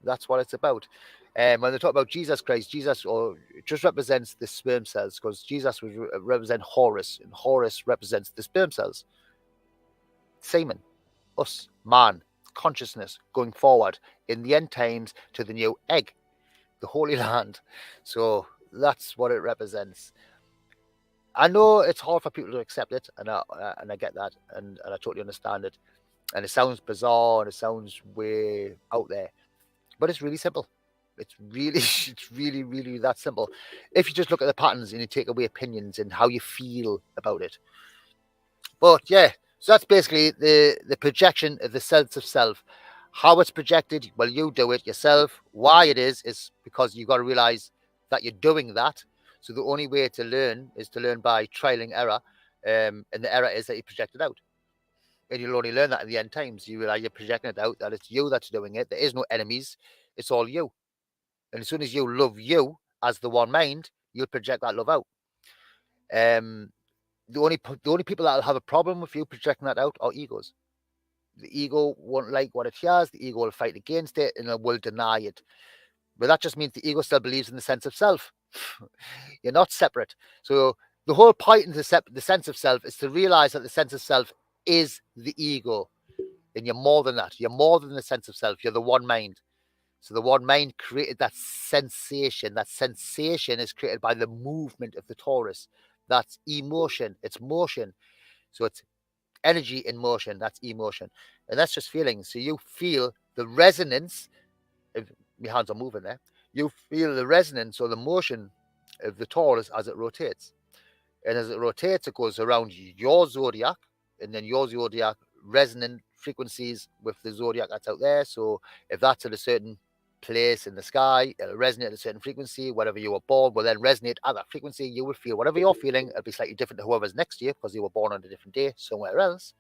That's what it's about. When they talk about Jesus Christ, Jesus just represents the sperm cells, because Jesus would represent Horus, and Horus represents the sperm cells. Semen, us, man, consciousness going forward in the end times to the new egg, the Holy Land. So that's what it represents. I know it's hard for people to accept it, and I get that, and I totally understand it. And it sounds bizarre, and it sounds way out there, but it's really simple. It's really, really that simple. If you just look at the patterns and you take away opinions and how you feel about it. But yeah, so that's basically the projection of the sense of self. How it's projected, well, you do it yourself. Why it is because you've got to realize that you're doing that. So the only way to learn is to learn by trial and error. And the error is that you project it out. And you'll only learn that in the end times. You realize you're projecting it out, that it's you that's doing it. There is no enemies. It's all you. And as soon as you love you as the one mind, you'll project that love out. The only people that will have a problem with you projecting that out are egos. The ego won't like what it hears. The ego will fight against it and it will deny it. But that just means the ego still believes in the sense of self. You're not separate. So the whole point in the sense of self is to realize that the sense of self is the ego. And you're more than that. You're more than the sense of self. You're the one mind. So the one mind created that sensation. That sensation is created by the movement of the torus. That's emotion. It's motion. So it's energy in motion. That's emotion. And that's just feeling. So you feel the resonance. If my hands are moving there, you feel the resonance or the motion of the torus as it rotates. And as it rotates, it goes around your zodiac, and then your zodiac resonant frequencies with the zodiac that's out there. So if that's at a certain place in the sky, it'll resonate at a certain frequency. Whatever you were born will then resonate at that frequency. You will feel whatever you're feeling. It'll be slightly different to whoever's next to you because you were born on a different day somewhere else.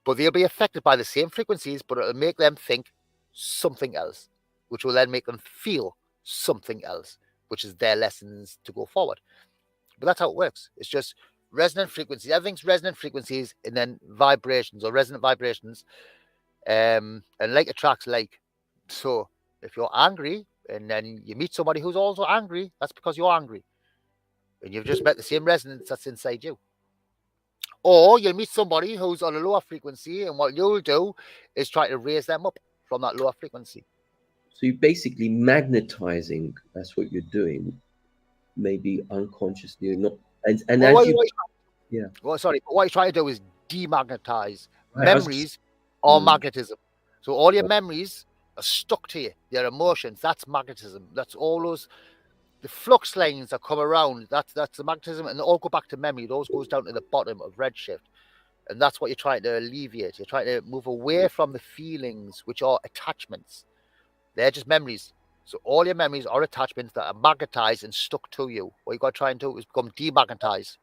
But they'll be affected by the same frequencies, but it'll make them think something else, which will then make them feel something else, which is their lessons to go forward. But that's how it works. It's just resonant frequencies. Everything's resonant frequencies and then vibrations or resonant vibrations. And like attracts like. So if you're angry and then you meet somebody who's also angry, that's because you're angry. And you've just met the same resonance that's inside you. Or you'll meet somebody who's on a lower frequency, and what you'll do is try to raise them up from that lower frequency. So you're basically magnetizing. That's what you're doing. Maybe unconsciously or not. And well, as yeah. Well, sorry. What you're trying to do is demagnetize. Right, memories are magnetism. So all your memories are stuck to you. Your emotions. That's magnetism. That's all those. The flux lines that come around. That's the magnetism, and they all go back to memory. Those goes down to the bottom of redshift, and that's what you're trying to alleviate. You're trying to move away from the feelings, which are attachments. They're just memories. So all your memories are attachments that are magnetized and stuck to you. What you got to try and do is become demagnetized,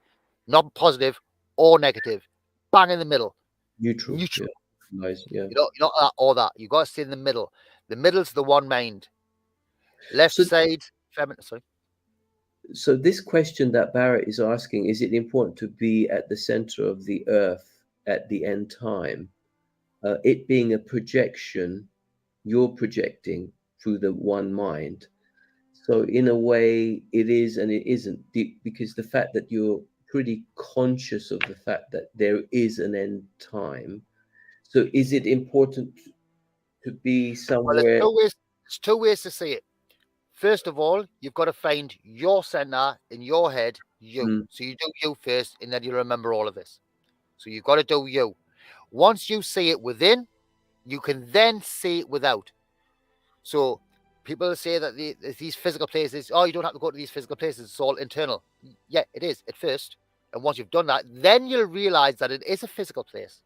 not positive or negative. Bang in the middle. Neutral. Yeah. Nice. Yeah. You're not that or that. You got to stay in the middle. The middle's the one mind. Left side, feminine. Sorry. So this question that Barrett is asking, is it important to be at the center of the earth at the end time? It being a projection, you're projecting through the one mind. So in a way it is and it isn't, because the fact that you're pretty conscious of the fact that there is an end time. So is it important to be Well, somewhere? there's two ways to see it. First of all, you've got to find your center in your head, you. Mm, So you do you first, and then you remember all of this. So you've got to do you. Once you see it within, you can then see it without. So people say that these physical places, oh, you don't have to go to these physical places, it's all internal. Yeah, it is at first. And once you've done that, then you'll realize that it is a physical place.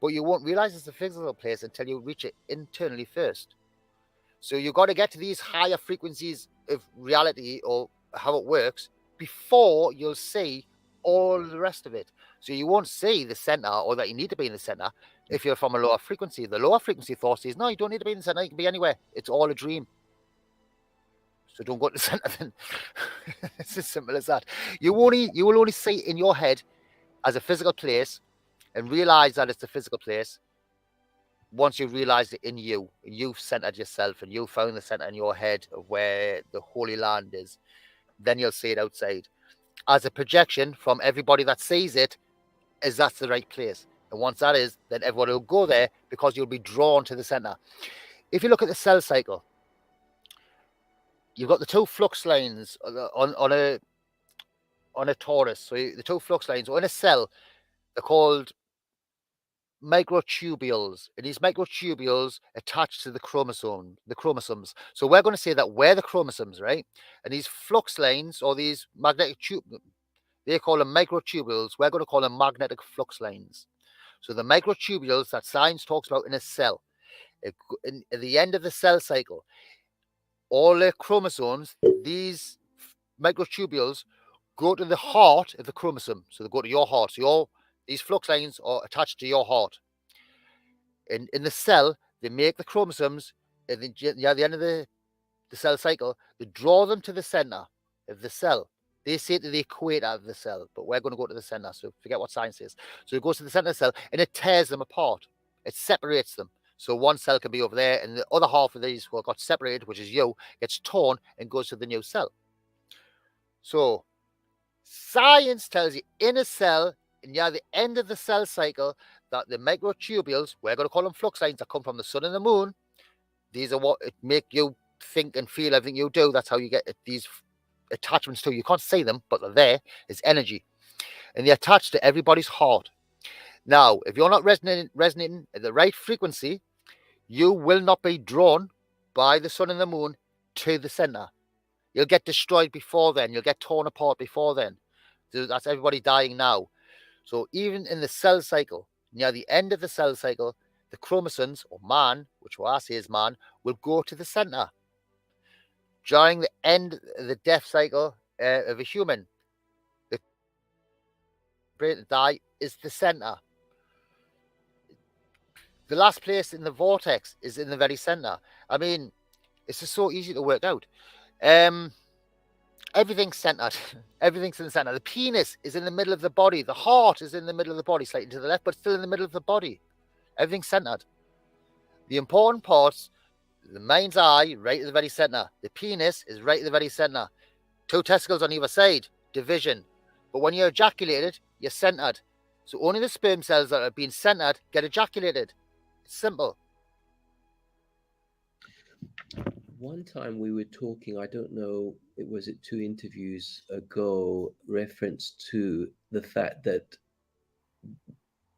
But you won't realize it's a physical place until you reach it internally first. So you've got to get to these higher frequencies of reality or how it works before you'll see all the rest of it. So you won't see the center or that you need to be in the center if you're from a lower frequency. The lower frequency thought says, no, you don't need to be in the center. You can be anywhere. It's all a dream. So don't go to the center then. It's as simple as that. You will only see it in your head as a physical place and realize that it's a physical place once you realize it in you, and you've centered yourself and you found the center in your head of where the Holy Land is, then you'll see it outside. As a projection from everybody that sees it, is that's the right place. And once that is, then everyone will go there because you'll be drawn to the center. If you look at the cell cycle, you've got the two flux lines on a torus. So the two flux lines, or in a cell, they're called microtubules, and these microtubules attach to the chromosomes. So we're going to say that we're the chromosomes, right? And these flux lines or these magnetic they call them microtubules. We're going to call them magnetic flux lines. So the microtubules that science talks about in a cell, at the end of the cell cycle, all the chromosomes, these microtubules go to the heart of the chromosome. So they go to your heart. So these flux lines are attached to your heart. In the cell, they make the chromosomes, and then at the end of the cell cycle, they draw them to the center of the cell. They say to the equator of the cell, but we're going to go to the center, so forget what science is. So it goes to the center of the cell, and it tears them apart. It separates them. So one cell can be over there, and the other half of these who got separated, which is you, gets torn and goes to the new cell. So science tells you in a cell, near the end of the cell cycle, that the microtubules, we're going to call them flux lines, that come from the sun and the moon. These are what make you think and feel everything you do. That's how you get these attachments to. You can't see them, but they're there. It's energy. And they're attached to everybody's heart. Now, if you're not resonating at the right frequency, you will not be drawn by the sun and the moon to the center. You'll get destroyed before then. You'll get torn apart before then. So that's everybody dying now. So even in the cell cycle, near the end of the cell cycle, the chromosomes, or man, which what I say is man, will go to the center. During the end of the death cycle of a human, the brain to die is the center. The last place in the vortex is in the very center. I mean, it's just so easy to work out. Everything's centered. Everything's in the center. The penis is in the middle of the body. The heart is in the middle of the body, slightly to the left, but still in the middle of the body. Everything's centered. The important parts, the mind's eye, right at the very center. The penis is right at the very center. Two testicles on either side, division. But when you're ejaculated, you're centered. So only the sperm cells that are being centered get ejaculated. It's simple. One time we were talking, I don't know, was it 2 interviews ago, reference to the fact that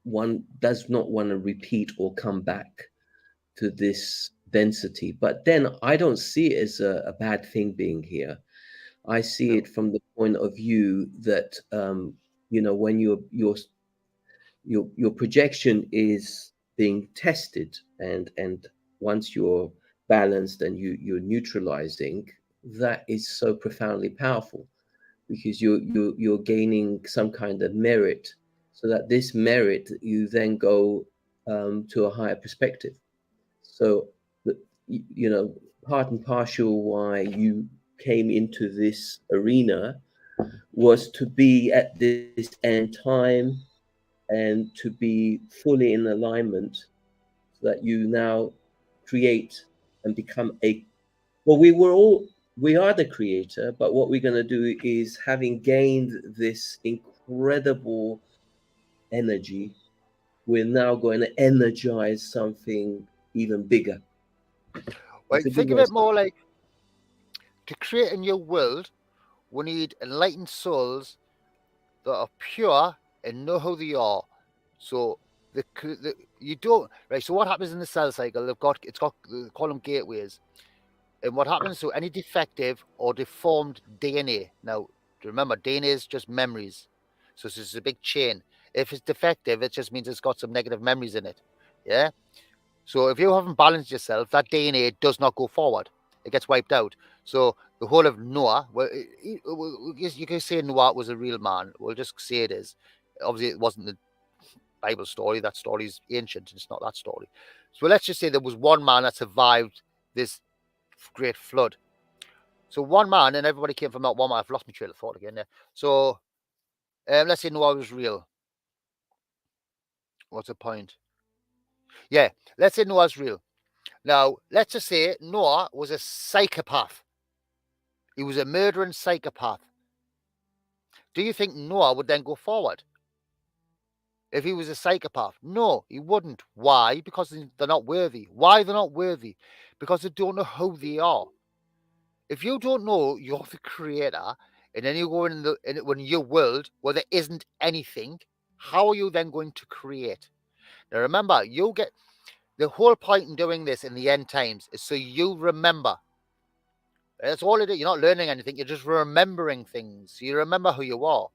one does not want to repeat or come back to this density. But then I don't see it as a bad thing being here. I see it from the point of view that, when your projection is being tested, and once you're balanced and you're neutralizing, that is so profoundly powerful, because you're gaining some kind of merit, so that this merit you then go to a higher perspective. So part and partial why you came into this arena was to be at this end time and to be fully in alignment, so that you now create and become we are the creator, but what we're going to do is, having gained this incredible energy, we're now going to energize something even bigger. Well, It's a think good of way it more like, to create a new world, we need enlightened souls that are pure and know who they are. So you don't, right? So what happens in the cell cycle? They call them gateways. And what happens to any defective or deformed DNA? Now, remember, DNA is just memories. So this is a big chain. If it's defective, it just means it's got some negative memories in it. Yeah. So if you haven't balanced yourself, that DNA does not go forward. It gets wiped out. So the whole of Noah, well, you can say Noah was a real man. We'll just say it is. Obviously, it wasn't the Bible story. That story is ancient. It's not that story. So let's just say there was one man that survived this great flood. So one man, and everybody came from that one man. I've lost my trail of thought again there. So let's say Noah was real. What's the point? Yeah, let's say Noah's real. Now, let's just say Noah was a psychopath. He was a murdering psychopath. Do you think Noah would then go forward if he was a psychopath? No, he wouldn't. Why? Because they're not worthy. Why they're not worthy? Because they don't know who they are. If you don't know you're the creator, and then you go in your world where there isn't anything, how are you then going to create? Now remember, you get the whole point in doing this in the end times is so you remember. That's all it is. You're not learning anything. You're just remembering things. You remember who you are.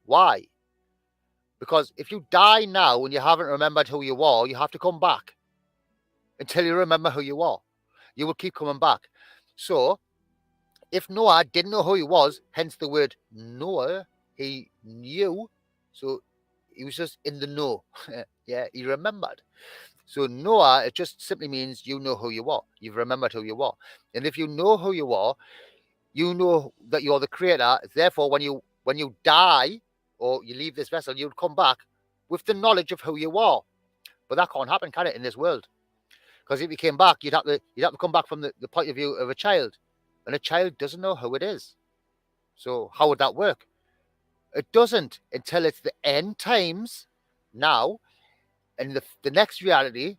Why? Because if you die now and you haven't remembered who you are, you have to come back until you remember who you are. You will keep coming back. So if Noah didn't know who he was, hence the word Noah, he knew. So he was just in the know. Yeah, he remembered. So Noah, it just simply means you know who you are. You've remembered who you are. And if you know who you are, you know that you're the creator. Therefore, when you die or you leave this vessel, you'll come back with the knowledge of who you are. But that can't happen, can it, in this world? Because if you came back, you'd have to come back from the point of view of a child. And a child doesn't know who it is. So how would that work? It doesn't until it's the end times now. And the next reality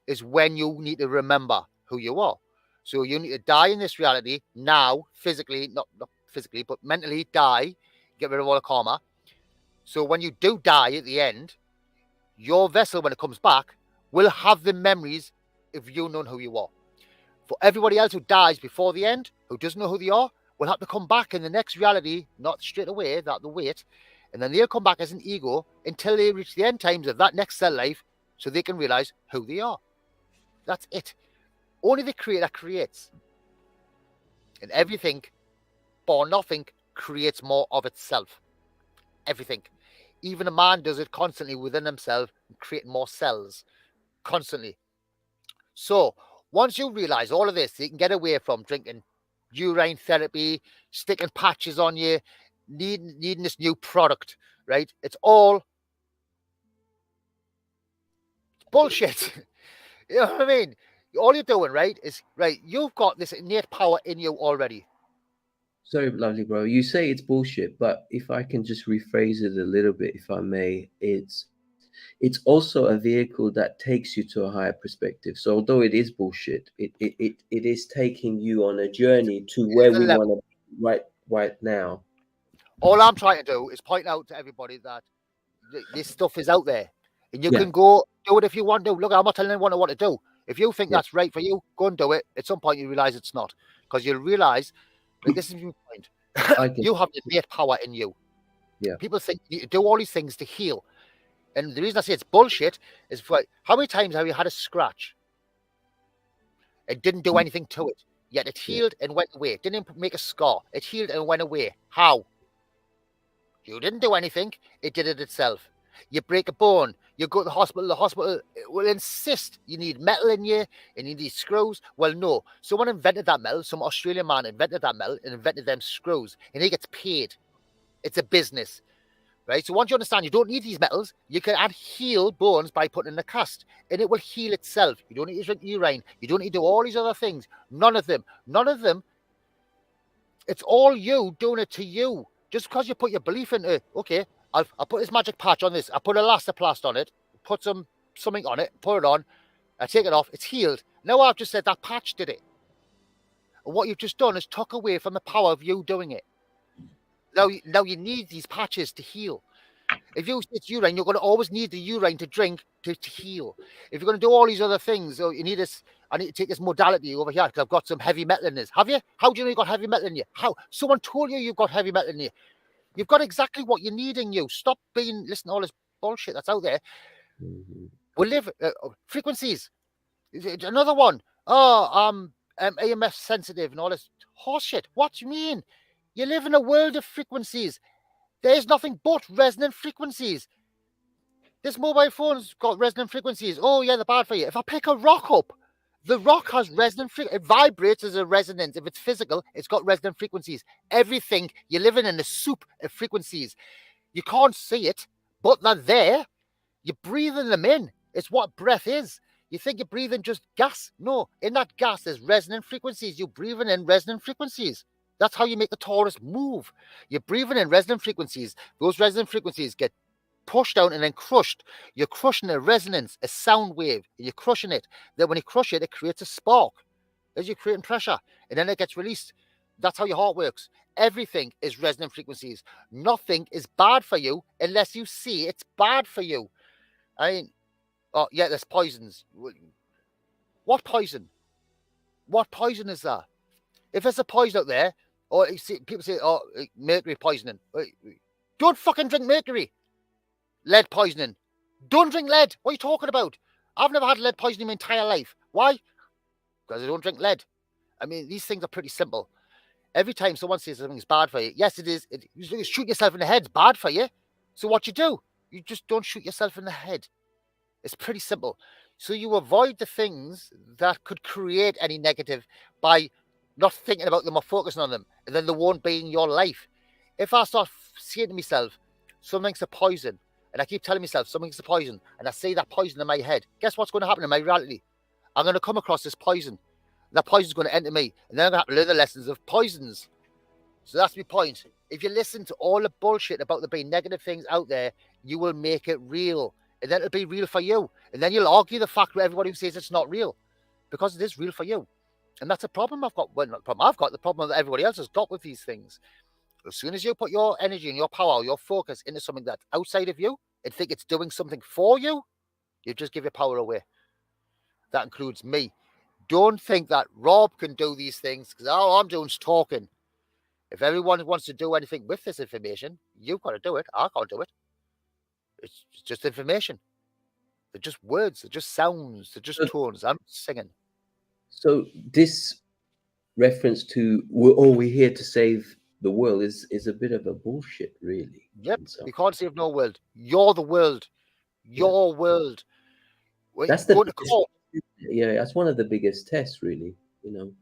is when you need to remember who you are. So you need to die in this reality now, physically, not physically, but mentally die, get rid of all the karma. So when you do die at the end, your vessel, when it comes back, will have the memories of you knowing who you are. For everybody else who dies before the end, who doesn't know who they are, will have to come back in the next reality, not straight away, that the wait, and then they'll come back as an ego until they reach the end times of that next cell life so they can realize who they are. That's it. Only the creator creates. And everything, bar nothing, creates more of itself. Everything. Even a man does it constantly within himself, creating more cells. Constantly. So, once you realize all of this, you can get away from drinking urine therapy, sticking patches on you, needing this new product, right? It's all bullshit. You know what I mean? All you're doing, right, is, right, you've got this innate power in you already. Sorry, lovely bro. You say it's bullshit, but if I can just rephrase it a little bit, if I may, it's also a vehicle that takes you to a higher perspective. So although it is bullshit, it is taking you on a journey to where we want to be right now. All I'm trying to do is point out to everybody that this stuff is out there. And you Yeah. can go do it if you want to. Look, I'm not telling anyone what to do. If you think that's right for you, go and do it. At some point, you realize it's not. Because you'll realize, like, this is my point. You have the innate power in you. Yeah. People think you do all these things to heal. And the reason I say it's bullshit is for how many times have you had a scratch? It didn't do anything to it. Yet it healed and went away. It didn't make a scar. It healed and went away. How? You didn't do anything. It did it itself. You break a bone. You go to the hospital will insist you need metal in you and you need screws. Well, no. Someone invented that metal. Some Australian man invented that metal and invented them screws. And he gets paid. It's a business. Right? So once you understand you don't need these metals, you can add heal bones by putting in a cast. And it will heal itself. You don't need to drink urine. You don't need to do all these other things. None of them. It's all you doing it to you. Just because you put your belief into, okay, I'll put this magic patch on this. I put elastoplast on it. put something on it, put it on, I take it off, it's healed. Now I've just said that patch did it. And what you've just done is took away from the power of you doing it. Now you need these patches to heal. If you it's urine, you're going to always need the urine to drink to heal. If you're going to do all these other things, so you need this. I need to take this modality over here because I've got some heavy metal in this. Have you? How do you know you've got heavy metal in you? How? Someone told you you've got heavy metal in you. You've got exactly what you need in you. Stop listening to all this bullshit that's out there. We live frequencies. Another one. Oh, AMF sensitive and all this horse shit. What do you mean? You live in a world of frequencies. There's nothing but resonant frequencies. This mobile phone's got resonant frequencies. Oh, yeah, they're bad for you. If I pick a rock up, the rock has resonant frequencies. It vibrates as a resonance. If it's physical, it's got resonant frequencies. Everything, you're living in a soup of frequencies. You can't see it, but they're there. You're breathing them in. It's what breath is. You think you're breathing just gas. No, in that gas, there's resonant frequencies. You're breathing in resonant frequencies. That's how you make the torus move. You're breathing in resonant frequencies. Those resonant frequencies get pushed down and then crushed. You're crushing a resonance, a sound wave. You're crushing it. Then when you crush it, it creates a spark. As you're creating pressure, and then it gets released. That's how your heart works. Everything is resonant frequencies. Nothing is bad for you unless you see it's bad for you. I mean, oh yeah, there's poisons. What poison? What poison is that? If there's a poison out there, or you see, people say, oh, mercury poisoning. Don't fucking drink mercury. Lead poisoning. Don't drink lead. What are you talking about? I've never had lead poisoning in my entire life. Why? Because I don't drink lead. I mean, these things are pretty simple. Every time someone says something's bad for you, yes, it is. You shoot yourself in the head. It's bad for you. So what you do? You just don't shoot yourself in the head. It's pretty simple. So you avoid the things that could create any negative by not thinking about them or focusing on them, and then they won't be in your life. If I start saying to myself, something's a poison, and I keep telling myself something's a poison, and I say that poison in my head, guess what's going to happen in my reality? I'm going to come across this poison. That poison's going to enter me, and then I'm going to have to learn the lessons of poisons. So that's my point. If you listen to all the bullshit about there being negative things out there, you will make it real, and then it'll be real for you. And then you'll argue the fact with everybody who says it's not real, because it is real for you. And that's a problem I've got. Well, not a problem. I've got the problem that everybody else has got with these things. As soon as you put your energy and your power, your focus into something that's outside of you and think it's doing something for you, you just give your power away. That includes me. Don't think that Rob can do these things because all I'm doing is talking. If everyone wants to do anything with this information, you've got to do it. I can't do it. It's just information. They're just words. They're just sounds. They're just tones. I'm singing. So this reference to we're here to save the world is a bit of a bullshit, really. Yep. You can't save no world. You're the world. Your world. That's the biggest, that's one of the biggest tests, really. You know,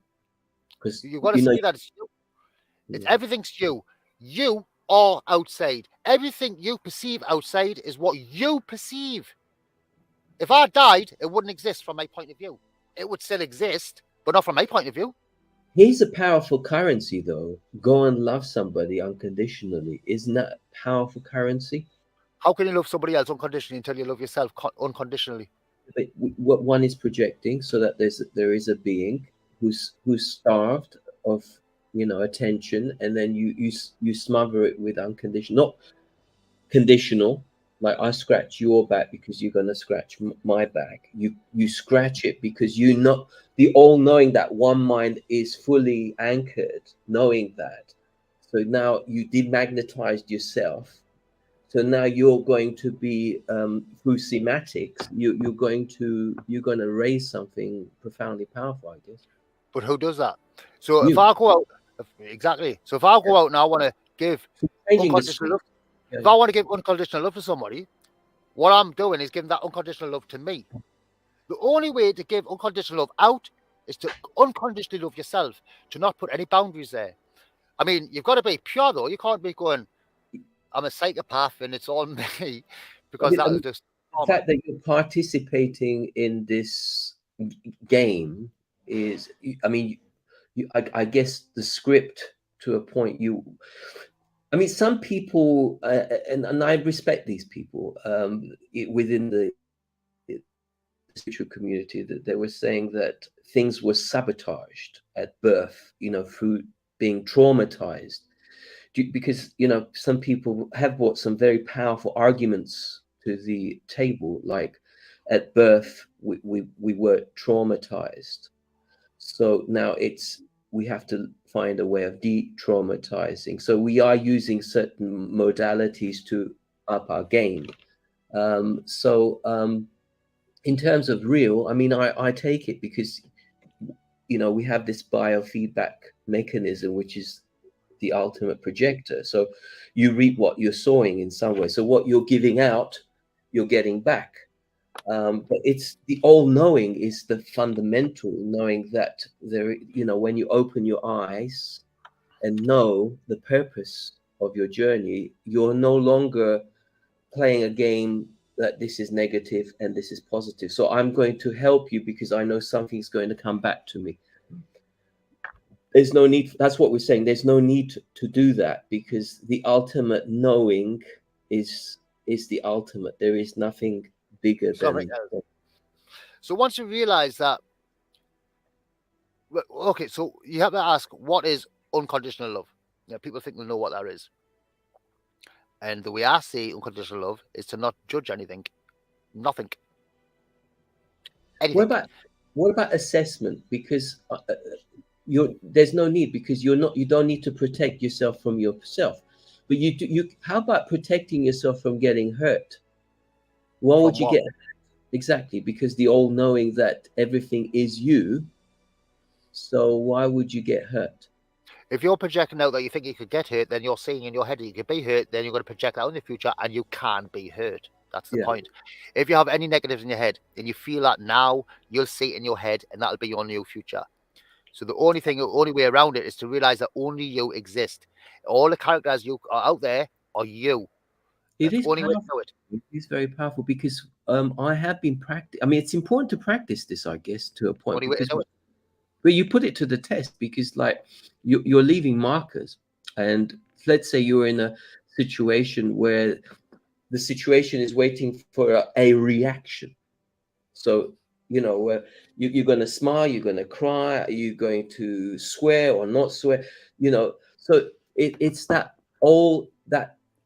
because you've got to see that it's you. It's everything's you. You are outside. Everything you perceive outside is what you perceive. If I died, it wouldn't exist from my point of view. It would still exist, but not from my point of view. Here's a powerful currency, though. Go and love somebody unconditionally. Isn't that powerful currency? How can you love somebody else unconditionally until you love yourself unconditionally? But what one is projecting, so that there is a being who's starved of attention, and then you smother it with unconditional, not conditional. Like I scratch your back because you're gonna scratch my back. You scratch it because the all-knowing that one mind is fully anchored, knowing that. So now you demagnetized yourself. So now you're going to be through sematics. You're going to raise something profoundly powerful, I guess. But who does that? So if I go out, exactly. So if I go out and I want to give unconditional love. If I want to give unconditional love to somebody, what I'm doing is giving that unconditional love to me. The only way to give unconditional love out is to unconditionally love yourself, to not put any boundaries there. I mean, you've got to be pure, though. You can't be going, I'm a psychopath and it's all me, because that is just... The fact that you're participating in this game is, I mean, I guess the script to a point I mean, some people, and I respect these people within the spiritual community that they were saying that things were sabotaged at birth, through being traumatized. Because, some people have brought some very powerful arguments to the table, like at birth, we were traumatized. So now we have to find a way of de-traumatizing. So we are using certain modalities to up our game. In terms of real, I mean, I take it because, we have this biofeedback mechanism, which is the ultimate projector. So you reap what you're sowing in some way. So what you're giving out, you're getting back. But it's the all-knowing is the fundamental knowing that there, when you open your eyes and know the purpose of your journey, you're no longer playing a game that this is negative and this is positive. So I'm going to help you because I know something's going to come back to me. There's no need. That's what we're saying. There's no need to do that because the ultimate knowing is the ultimate. There is nothing bigger than. So once you realize that, okay, so you have to ask, what is unconditional love? People think they know what that is. And the way I see unconditional love is to not judge anything, nothing, anything. What about assessment? Because there's no need, because you don't need to protect yourself from yourself. But how about protecting yourself from getting hurt? Why would you get hurt? Exactly, because the all knowing that everything is you. So why would you get hurt? If you're projecting out that you think you could get hurt, then you're seeing in your head that you could be hurt, then you're going to project out in the future and you can be hurt. That's the point. If you have any negatives in your head and you feel that now, you'll see it in your head and that'll be your new future. So the only way around it is to realize that only you exist. All the characters you are out there are you. It is powerful. It is very powerful because I have been I mean, it's important to practice this, I guess, to a point. But you put it to the test because, like, you're leaving markers. And let's say you're in a situation where the situation is waiting for a reaction. So, where you're going to smile, you're going to cry, are you going to swear or not swear? So it's that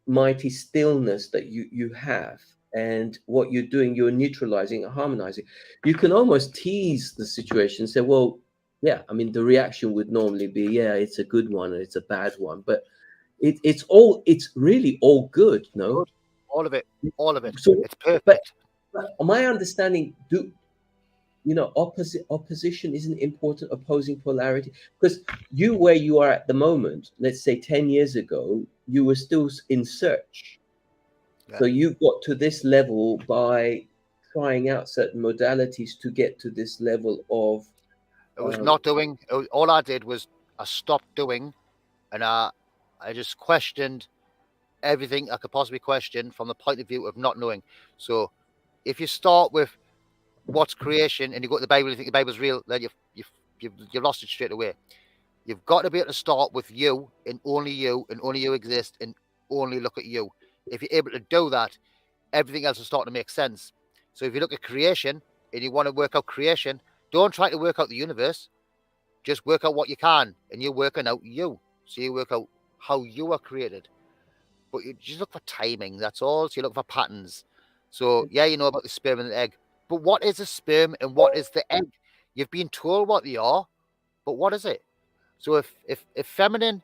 mighty stillness that you have. And what you're doing, you're neutralizing and harmonizing. You can almost tease the situation and say, well, yeah, I mean, the reaction would normally be, yeah, it's a good one or it's a bad one. But it's really all good, no? All of it. So, it's perfect. But my understanding, opposition isn't important, opposing polarity, because where you are at the moment, let's say 10 years ago, you were still in search. Yeah. So you got to this level by trying out certain modalities to get to this level of. It was not doing. All I did was I stopped doing, and I just questioned everything I could possibly question from the point of view of not knowing. So if you start with what's creation and you go to the Bible and you think the Bible's real, then you've lost it straight away. You've got to be able to start with you and only you exist and only look at you. If you're able to do that, everything else will start to make sense. So if you look at creation and you want to work out creation, don't try to work out the universe. Just work out what you can, and you're working out you. So you work out how you are created. But you just look for timing, that's all. So you look for patterns. So yeah, you know about the sperm and the egg. But what is a sperm and what is the egg? You've been told what they are, but what is it? So if feminine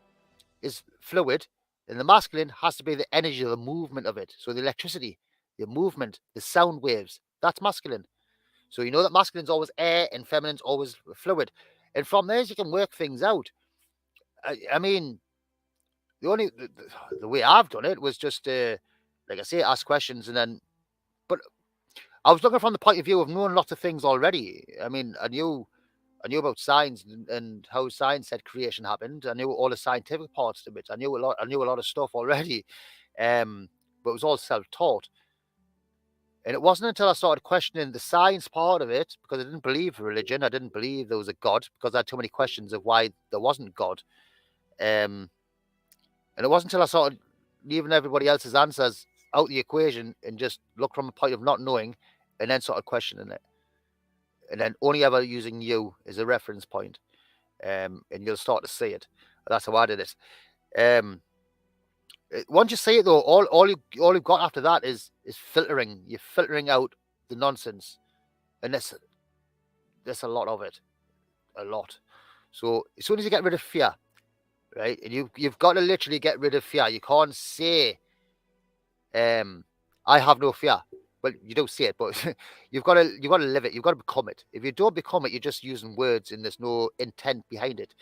is fluid, then the masculine has to be the energy, the movement of it. So the electricity, the movement, the sound waves, that's masculine. So you know that masculine's always air and feminine's always fluid. And from there, you can work things out. I mean, the way I've done it was just, like I say, ask questions and then, but I was looking from the point of view of knowing lots of things already. I mean, I knew about science and how science said creation happened. I knew all the scientific parts of it. I knew a lot of stuff already. But it was all self-taught. And it wasn't until I started questioning the science part of it, because I didn't believe religion. I didn't believe there was a God, because I had too many questions of why there wasn't God. And it wasn't until I started leaving everybody else's answers out the equation and just look from a point of not knowing and then started questioning it. and then only ever using you as a reference point, and you'll start to see it. That's how I did it. Once you see it though, all you've got after that is filtering. You're filtering out the nonsense, and there's a lot of it, a lot. So as soon as you get rid of fear, right, and you've got to literally get rid of fear. You can't say, I have no fear. Well, you don't say it, but you've got to live it. You've got to become it. If you don't become it, you're just using words, and there's no intent behind it.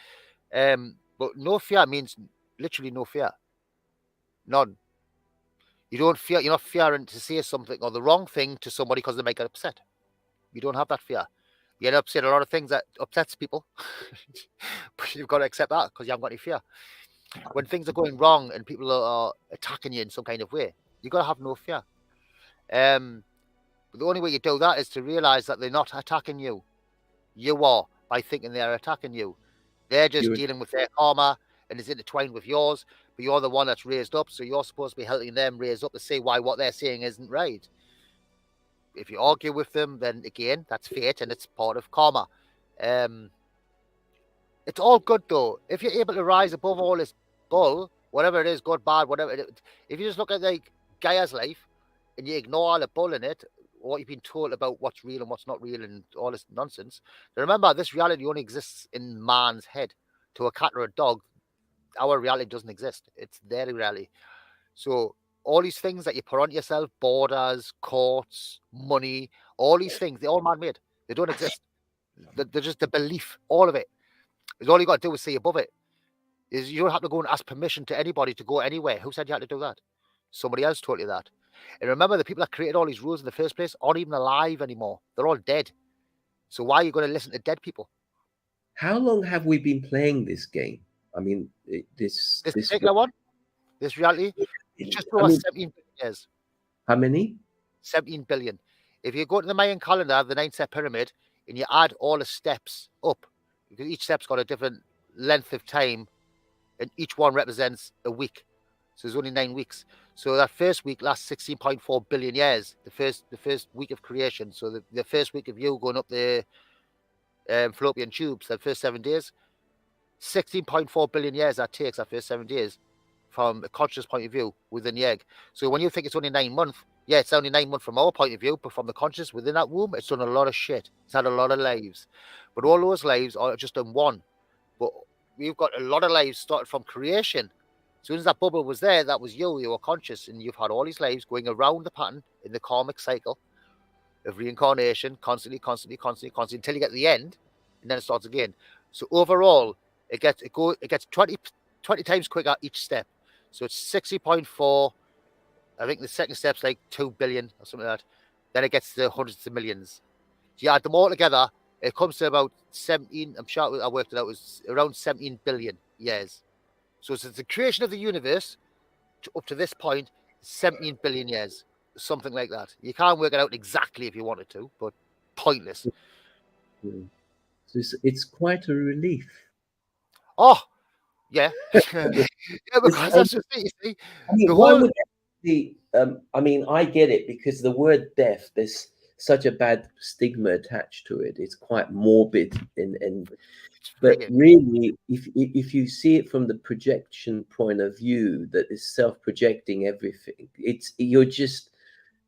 But no fear means literally no fear. None. You don't fear. You're not fearing to say something or the wrong thing to somebody because they might get upset. You don't have that fear. You end up saying a lot of things that upsets people, but you've got to accept that because you haven't got any fear. When things are going wrong and people are attacking you in some kind of way, you've got to have no fear. But the only way you do that is to realize that they're not attacking you. You are, by thinking they're attacking you. They're just dealing with their karma and it's intertwined with yours, but you're the one that's raised up, so you're supposed to be helping them raise up to see why what they're saying isn't right. If you argue with them, then again, that's fate and it's part of karma. It's all good though. If you're able to rise above all this bull, whatever it is, good, bad, whatever it is, if you just look at like Gaia's life and you ignore all the bull in it, what you've been told about what's real and what's not real and all this nonsense. Now remember, this reality only exists in man's head. To a cat or a dog, our reality doesn't exist. It's their reality. So all these things that you put on yourself, borders, courts, money, all these things, they're all man-made. They don't exist. They're just the belief, all of it. Is all you got to do is see above it. Is you don't have to go and ask permission to anybody to go anywhere. Who said you had to do that? Somebody else told you that. And remember, the people that created all these rules in the first place aren't even alive anymore. They're all dead. So why are you going to listen to dead people? How long have we been playing this game? I mean, this particular one, this reality, it's just over 17 billion years. How many? 17 billion. If you go to the Mayan calendar, the 9-step pyramid, and you add all the steps up, because each step's got a different length of time, and each one represents a week. So there's only 9 weeks. So that first week lasts 16.4 billion years. The first week of creation. So the first week of you going up the fallopian tubes, that first 7 days, 16.4 billion years that takes, that first 7 days, from a conscious point of view within the egg. So when you think it's only 9 months, yeah, it's only 9 months from our point of view, but from the conscious within that womb, it's done a lot of shit. It's had a lot of lives. But all those lives are just in one. But we've got a lot of lives started from creation. As soon as that bubble was there, that was you were conscious, and you've had all these lives going around the pattern in the karmic cycle of reincarnation, constantly, until you get to the end, and then it starts again. So overall, it gets 20 times quicker each step. So it's 60.4. I think the second step's like 2 billion or something like that. Then it gets to hundreds of millions. So you add them all together, it comes to about 17. I'm sure I worked it out. It was around 17 billion years. So since the creation of the universe up to this point, 17 billion years, something like that. You can't work it out exactly if you wanted to, but pointless. So it's quite a relief. Oh, yeah. Yeah, because that's just it, you see. I mean, why would the I mean, I get it, because the word death, there's such a bad stigma attached to it. It's quite morbid, but really, if you see it from the projection point of view, that is self-projecting everything, you're just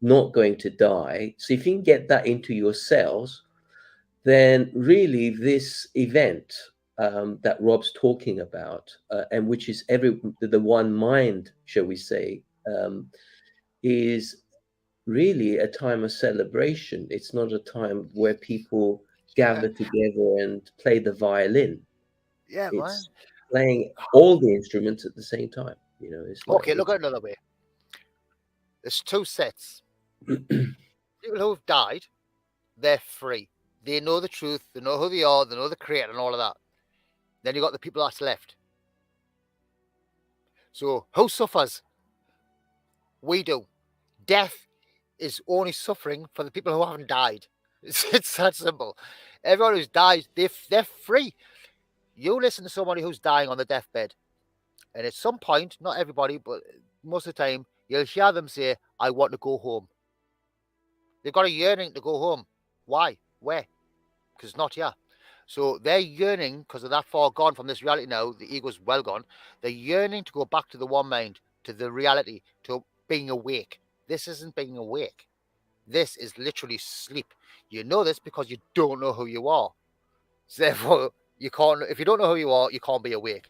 not going to die. So if you can get that into your cells, then really this event that Rob's talking about, and which is the one mind, shall we say, is really a time of celebration. It's not a time where people gather together and play the violin. Yeah, it's playing all the instruments at the same time. You know, it's like, okay. Look at another way. There's 2 sets. People who've died, they're free. They know the truth. They know who they are. They know the creator and all of that. Then you got the people that's left. So who suffers? We do. Death is only suffering for the people who haven't died. It's that simple. Everyone who's died, they're free. You listen to somebody who's dying on the deathbed, and at some point, not everybody, but most of the time, you'll hear them say, I want to go home. They've got a yearning to go home. Why? Where? because it's not here. So they're yearning, because they're that far gone from this reality now, the ego's well gone. They're yearning to go back to the one mind, to the reality, to being awake. This isn't being awake. This is literally sleep. You know this because you don't know who you are. So therefore, you can't. If you don't know who you are, you can't be awake.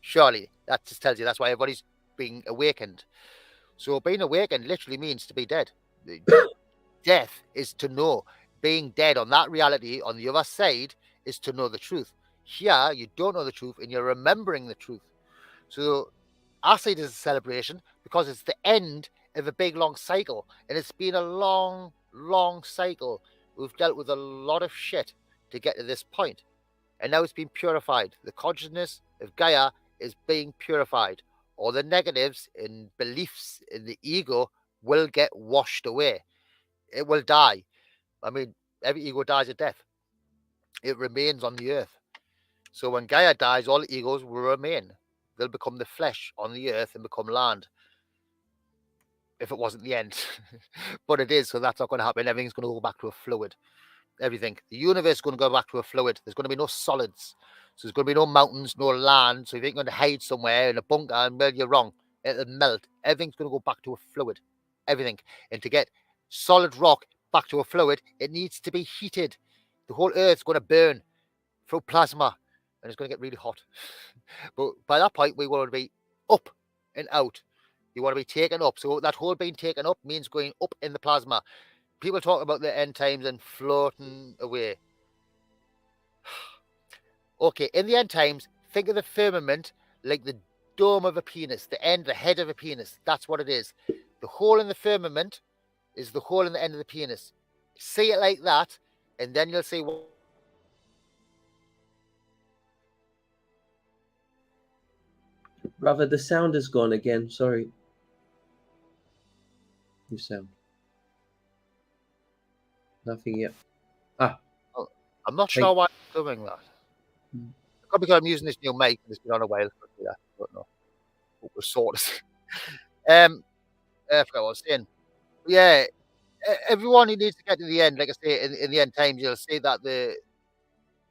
Surely that just tells you that's why everybody's being awakened. So being awakened literally means to be dead. Death is to know. Being dead on that reality on the other side is to know the truth. Here, you don't know the truth and you're remembering the truth. So I say it as a celebration because it's the end of a big, long cycle. And it's been a long, long cycle. We've dealt with a lot of shit to get to this point. And now it's been purified. The consciousness of Gaia is being purified. All the negatives and beliefs in the ego will get washed away. It will die. I mean, every ego dies a death. It remains on the earth. So when Gaia dies, all the egos will remain. They'll become the flesh on the earth and become land. If it wasn't the end. But it is, so that's not going to happen. Everything's going to go back to a fluid. Everything. The universe is going to go back to a fluid. There's going to be no solids. So there's going to be no mountains, no land. So if you're going to hide somewhere in a bunker, and well, you're wrong. It'll melt. Everything's going to go back to a fluid. Everything. And to get solid rock back to a fluid, it needs to be heated. The whole earth's going to burn through plasma. And it's going to get really hot. But by that point, we want to be up and out. You want to be taken up. So that whole being taken up means going up in the plasma. People talk about the end times and floating away. Okay, in the end times, think of the firmament like the dome of a penis, the head of a penis. That's what it is. The hole in the firmament is the hole in the end of the penis. See it like that, and then you'll see what. Brother, the sound has gone again. Sorry. New sound. Nothing yet. I'm not sure why I'm doing that. Probably because I'm using this new mic and it's been on a while. I don't know. What was sorted. I forgot what I was saying. Yeah, everyone who needs to get to the end, like I say, in the end times, you'll see that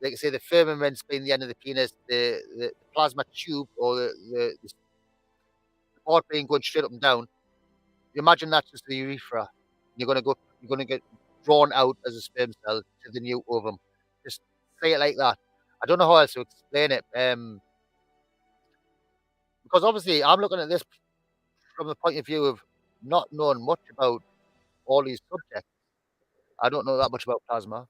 like I say, the firmament's being the end of the penis, the plasma tube or the board being going straight up and down. You imagine that's just the urethra. You're gonna get drawn out as a sperm cell to the new ovum. Just say it like that. I don't know how else to explain it. Because obviously I'm looking at this from the point of view of not knowing much about all these subjects. I don't know that much about plasma.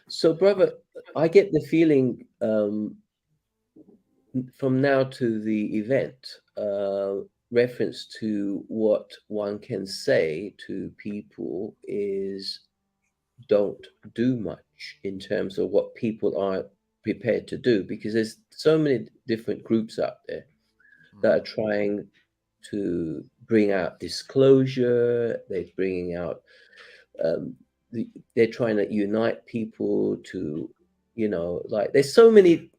So, brother, I get the feeling from now to the event, reference to what one can say to people is don't do much in terms of what people are prepared to do, because there's so many different groups out there that are trying to bring out disclosure. They're bringing out they're trying to unite people to, like there's so many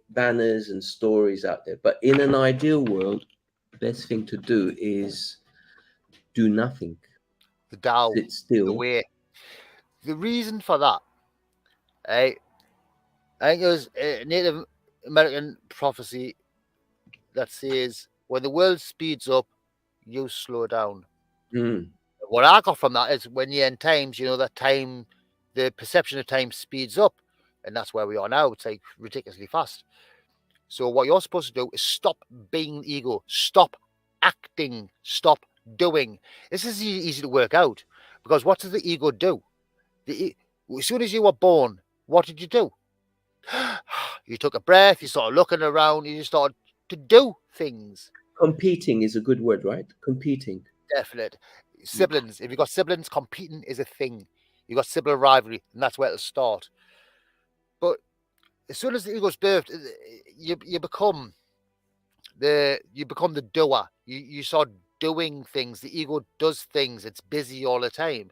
banners and stories out there, but in an ideal world, the best thing to do is do nothing. The Tao, sit still. the way. The reason for that, I think there's a Native American prophecy that says when the world speeds up, you slow down. What I got from that is when you end times, that time, the perception of time speeds up, and that's where we are now. It's like ridiculously fast. So what you're supposed to do is stop being ego, stop acting, stop doing. This is easy to work out because what does the ego do? As soon as you were born, what did you do? You took a breath, you started looking around, you started to do things. Competing is a good word, right? Competing. Definite. Siblings. If you've got siblings, competing is a thing. You've got sibling rivalry, and that's where it'll start. But as soon as the ego's birthed, you become the doer. You start doing things. The ego does things. It's busy all the time.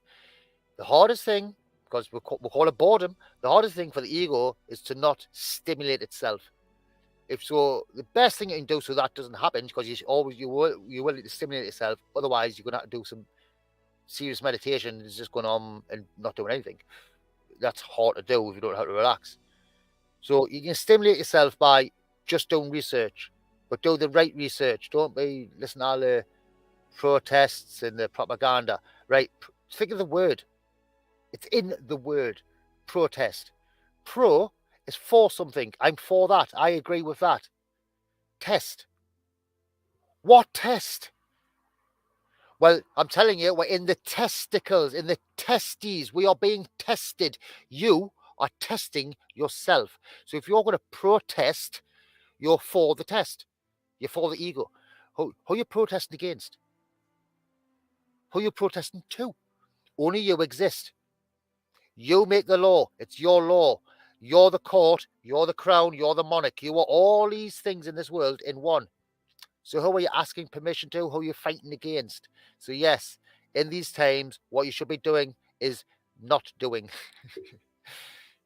The hardest thing, because we call it boredom, the hardest thing for the ego is to not stimulate itself. If so, the best thing you can do so that doesn't happen, because you will need to stimulate yourself. Otherwise, you're going to have to do some serious meditation. It's just going on and not doing anything. that's hard to do if you don't know how to relax. So you can stimulate yourself by just doing research, but do the right research. Don't be listening to all the protests and the propaganda. Right? Think of the word. It's in the word. Protest. Pro is for something. I'm for that. I agree with that. Test. What test? Well, I'm telling you, we're in the testicles, in the testes. We are being tested. You are testing yourself. So if you're going to protest, you're for the test. You're for the ego. Who are you protesting against? Who are you protesting to? Only you exist. You make the law. It's your law. You're the court. You're the crown. You're the monarch. You are all these things in this world in one. So who are you asking permission to? Who are you fighting against? So yes, in these times, what you should be doing is not doing.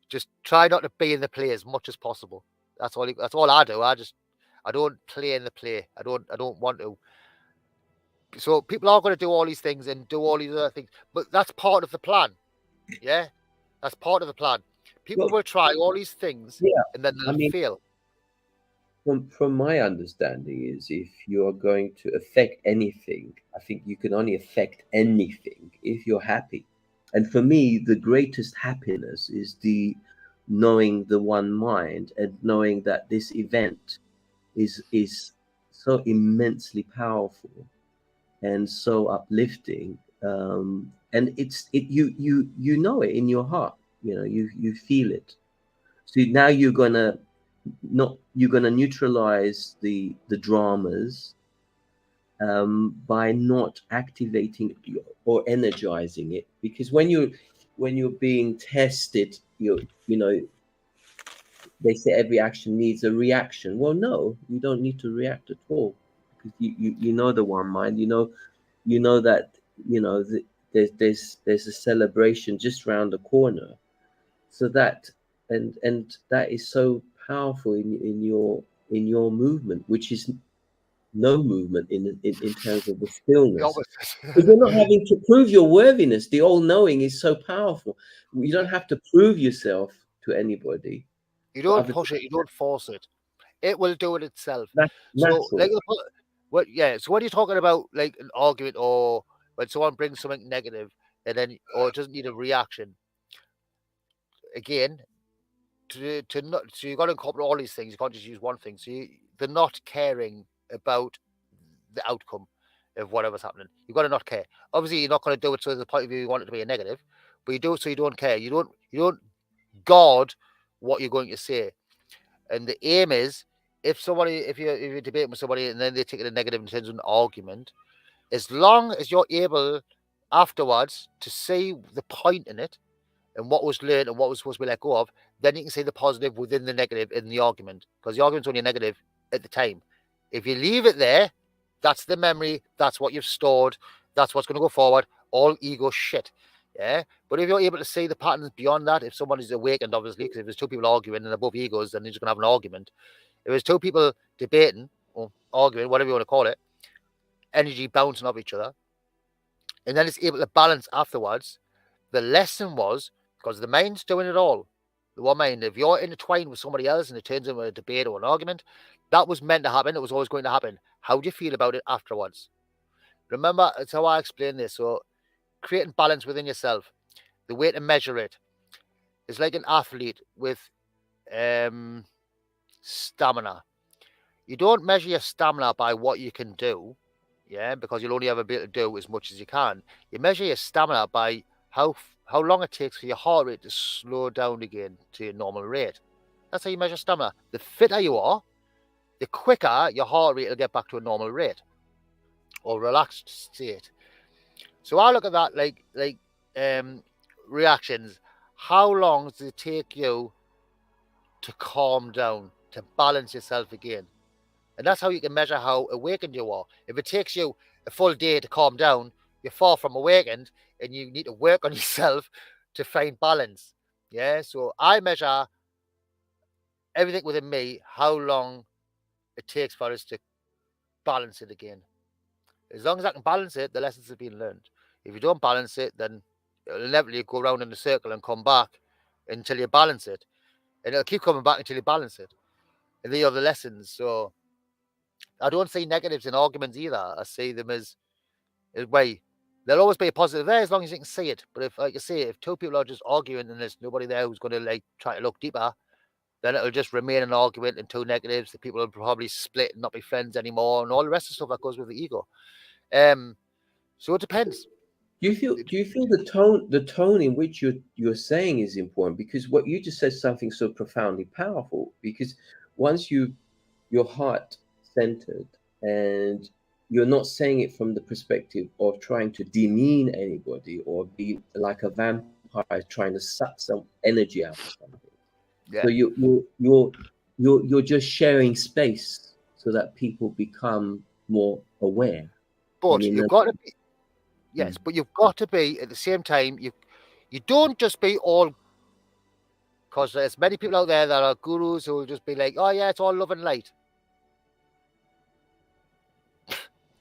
Just try not to be in the play as much as possible. That's all I do. I don't play in the play. I don't want to. So people are going to do all these things and do all these other things, but that's part of the plan. Yeah, that's part of the plan. People will try all these things, and then they'll fail. From my understanding is if you are going to affect anything, I think you can only affect anything if you're happy. And for me, the greatest happiness is the knowing the one mind and knowing that this event is so immensely powerful and so uplifting. And you know it in your heart, you feel it. So now you're gonna neutralize the dramas by not activating or energizing it, because when you're being tested, they say every action needs a reaction. Well, no, you don't need to react at all, because you know the one mind. You know that there's a celebration just around the corner. So that and that is so powerful in your movement, which is no movement in terms of the stillness. Because you're not having to prove your worthiness. The all-knowing is so powerful. You don't have to prove yourself to anybody. You don't push it. You don't force it. It will do it itself. So, like, So when you're talking about like an argument, or when someone brings something negative, and then it doesn't need a reaction. Again, so you got to incorporate all these things. You can't just use one thing. So they're not caring about the outcome of whatever's happening. You've got to not care. Obviously, you're not going to do it so the point of view you want it to be a negative, but you do it so you don't care. You don't guard what you're going to say. And the aim is, if you're debating with somebody and then they take it a negative in terms of an argument, as long as you're able afterwards to see the point in it and what was learned and what was supposed to be let go of, then you can see the positive within the negative in the argument, because the argument's only a negative at the time. If you leave it there, that's the memory, that's what you've stored, that's what's going to go forward, all ego shit. Yeah, but if you're able to see the patterns beyond that, if someone is awakened, obviously, because if there's two people arguing and they're both egos, then they're just going to have an argument. If there's two people debating or arguing, whatever you want to call it, energy bouncing off each other, and then it's able to balance afterwards. The lesson was, because the mind's doing it all, the one mind, if you're intertwined with somebody else and it turns into a debate or an argument, that was meant to happen. It was always going to happen. How do you feel about it afterwards? Remember, that's how I explain this. So creating balance within yourself, the way to measure it is like an athlete with stamina. You don't measure your stamina by what you can do, because you'll only ever be able to do as much as you can. You measure your stamina by how long it takes for your heart rate to slow down again to your normal rate. That's how you measure stamina. The fitter you are, the quicker your heart rate will get back to a normal rate or relaxed state. So I look at that like reactions. How long does it take you to calm down, to balance yourself again? And that's how you can measure how awakened you are. If it takes you a full day to calm down, you're far from awakened, and you need to work on yourself to find balance. Yeah, so I measure everything within me, how long it takes for us to balance it again. As long as I can balance it, the lessons have been learned. If you don't balance it, then it'll inevitably go around in a circle and come back until you balance it, and it'll keep coming back until you balance it. And the other lessons. So I don't see negatives in arguments either. I see them as way. There'll always be a positive there as long as you can see it. But if, like you say, if two people are just arguing and there's nobody there who's going to like try to look deeper, then it'll just remain an argument and two negatives. The people will probably split and not be friends anymore, and all the rest of stuff that goes with the ego. So it depends. Do you feel the tone in which you're saying is important? Because what you just said is something so profoundly powerful. Because once you're heart centered and you're not saying it from the perspective of trying to demean anybody or be like a vampire trying to suck some energy out of something. Yeah. So you're just sharing space so that people become more aware. But you've got to be, yes, but you've got to be at the same time. You don't just be all, because there's many people out there that are gurus who will just be like, oh yeah, it's all love and light.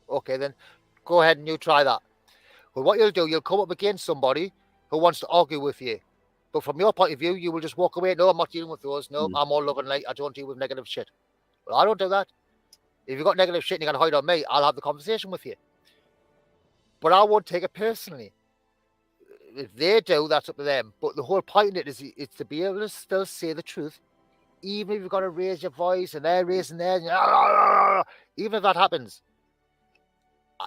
Okay, then go ahead and you try that. But what you'll do, you'll come up against somebody who wants to argue with you. But from your point of view, you will just walk away. No, I'm not dealing with those. No, I'm all love and light. I don't deal with negative shit. Well, I don't do that. If you've got negative shit and you're going to hide on me, I'll have the conversation with you. But I won't take it personally. If they do, that's up to them. But the whole point of it is to be able to still say the truth, even if you've got to raise your voice and they're raising theirs. Even if that happens,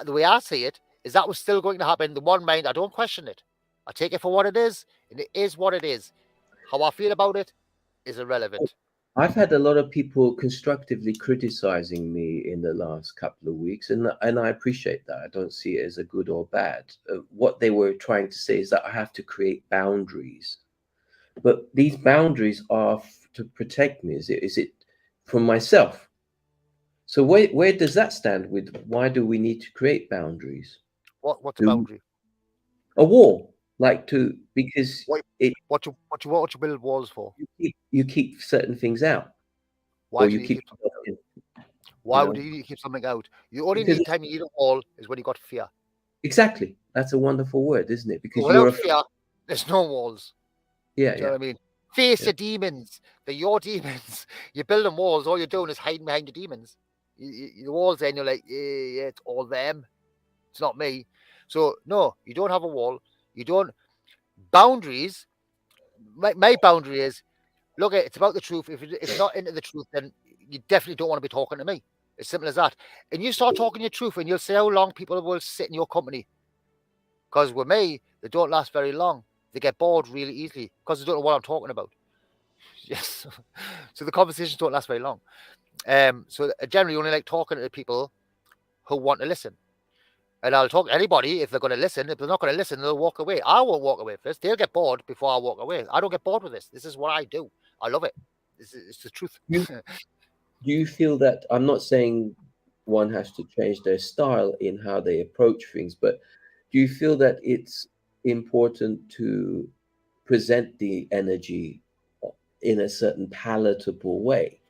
the way I see it is that was still going to happen. The one mind, I don't question it. I take it for what it is, and it is what it is. How I feel about it is irrelevant. I've had a lot of people constructively criticizing me in the last couple of weeks, and I appreciate that. I don't see it as a good or bad. What they were trying to say is that I have to create boundaries, but these boundaries are to protect me. Is it from myself? So where does that stand with why do we need to create boundaries? What's a boundary? A wall. Because what you build walls for? You keep certain things out. Why do you keep something out? Why would you keep something out? You only need time you need a wall is when you got fear. Exactly. That's a wonderful word, isn't it? Because without fear, there's no walls. Yeah. Do you know what I mean? Face your demons. They're your demons. You're building walls. All you're doing is hiding behind your demons. The walls then you're like, yeah, it's all them. It's not me. So no, you don't have a wall. You don't. Boundaries. My boundary is, look, it's about the truth. If it's not into the truth, then you definitely don't want to be talking to me. As simple as that. And you start talking your truth, and you'll see how long people will sit in your company. Because with me, they don't last very long. They get bored really easily because they don't know what I'm talking about. Yes. So the conversations don't last very long. So I generally only like talking to people who want to listen. And I'll talk to anybody if they're going to listen. If they're not going to listen, they'll walk away. I won't walk away first. They'll get bored before I walk away. I don't get bored with this. This is what I do. I love it. It's the truth. Do you feel that, I'm not saying one has to change their style in how they approach things, but do you feel that it's important to present the energy in a certain palatable way?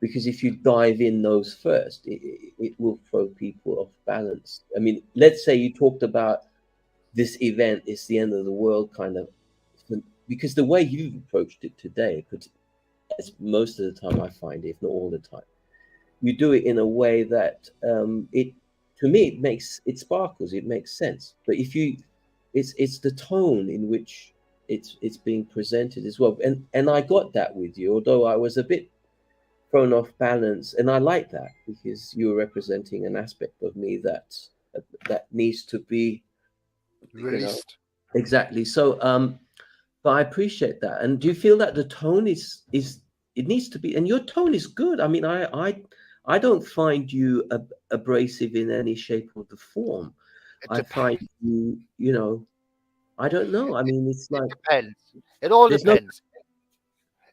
Because if you dive in those first, it will throw people off balance. I mean, let's say you talked about this event is the end of the world kind of, because the way you've approached it today, as most of the time I find, if not all the time, you do it in a way that to me, it sparkles, it makes sense. But if it's the tone in which it's being presented as well. And I got that with you, although I was a bit thrown off balance, and I like that because you're representing an aspect of me that needs to be released. Exactly. So but I appreciate that. And do you feel that the tone is it needs to be, and your tone is good? I mean, I don't find you abrasive in any shape or the form. I find you I don't know. I mean, it's like, it depends. It all depends.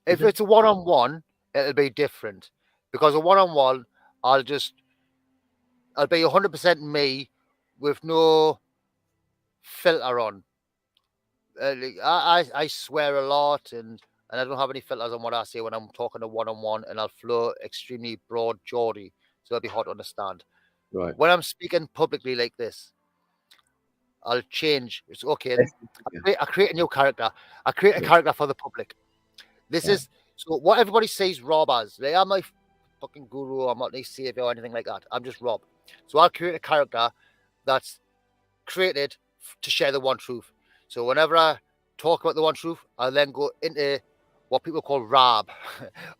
If it's a one-on-one, it'll be different, because a one-on-one, I'll be 100% me with no filter on. I swear a lot, and I don't have any filters on what I say when I'm talking to one-on-one, and I'll flow extremely broad Geordie, so it'll be hard to understand. Right. When I'm speaking publicly like this, I'll change. It's okay. I create a new character. I create a character for the public. This Yeah. is so what everybody sees Rob as. They are my fucking guru. I'm not their savior or anything like that. I'm just Rob. So I'll create a character that's created to share the one truth. So whenever I talk about the one truth, I'll then go into what people call Rab,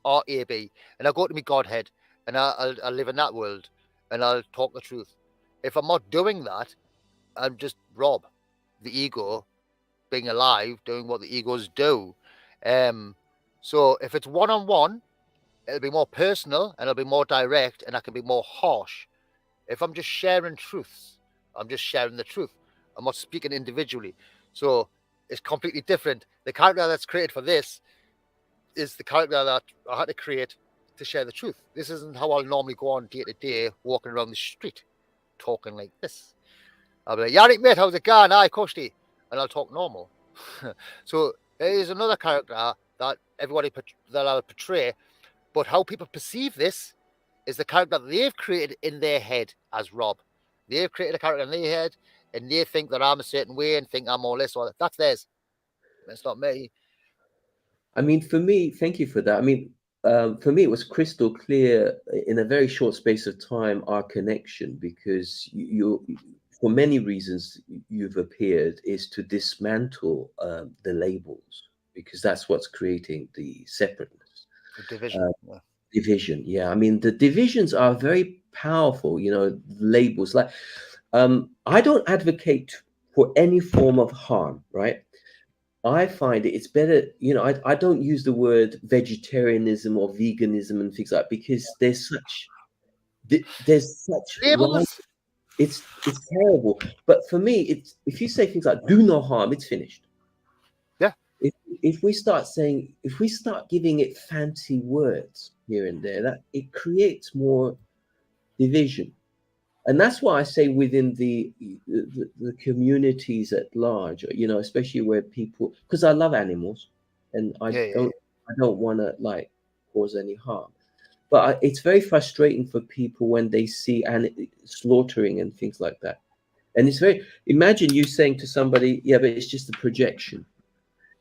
R-A-B, and I'll go to my Godhead, and I'll live in that world, and I'll talk the truth. If I'm not doing that, I'm just Rob, the ego, being alive, doing what the egos do. So if it's one-on-one, it'll be more personal, and it'll be more direct, and I can be more harsh. If I'm just sharing truths, I'm just sharing the truth. I'm not speaking individually. So it's completely different. The character that's created for this is the character that I had to create to share the truth. This isn't how I'll normally go on day to day, walking around the street, talking like this. I'll be like, Yannick, mate, how's it going? Aye, Koshti. And I'll talk normal. So there is another character that everybody that I'll portray, but how people perceive this is the character that they've created in their head as Rob. They've created a character in their head, and they think that I'm a certain way and think I'm all this or that. That's theirs. It's not me. I mean, for me, thank you for that. I mean, for me, it was crystal clear in a very short space of time, our connection, because for many reasons, you've appeared is to dismantle the labels, because that's what's creating the separateness. The division. Division, yeah. I mean, the divisions are very powerful, labels. Like, I don't advocate for any form of harm, right? I find it's better, I don't use the word vegetarianism or veganism and things like that, because there's such Labels. it's terrible. But for me, it's if you say things like do no harm, it's finished. Yeah. If we start giving it fancy words here and there, that it creates more division. And that's why I say within the communities at large, especially where people, because I love animals, and I don't want to cause any harm. But it's very frustrating for people when they see slaughtering and things like that. And imagine you saying to somebody, yeah, but it's just a projection.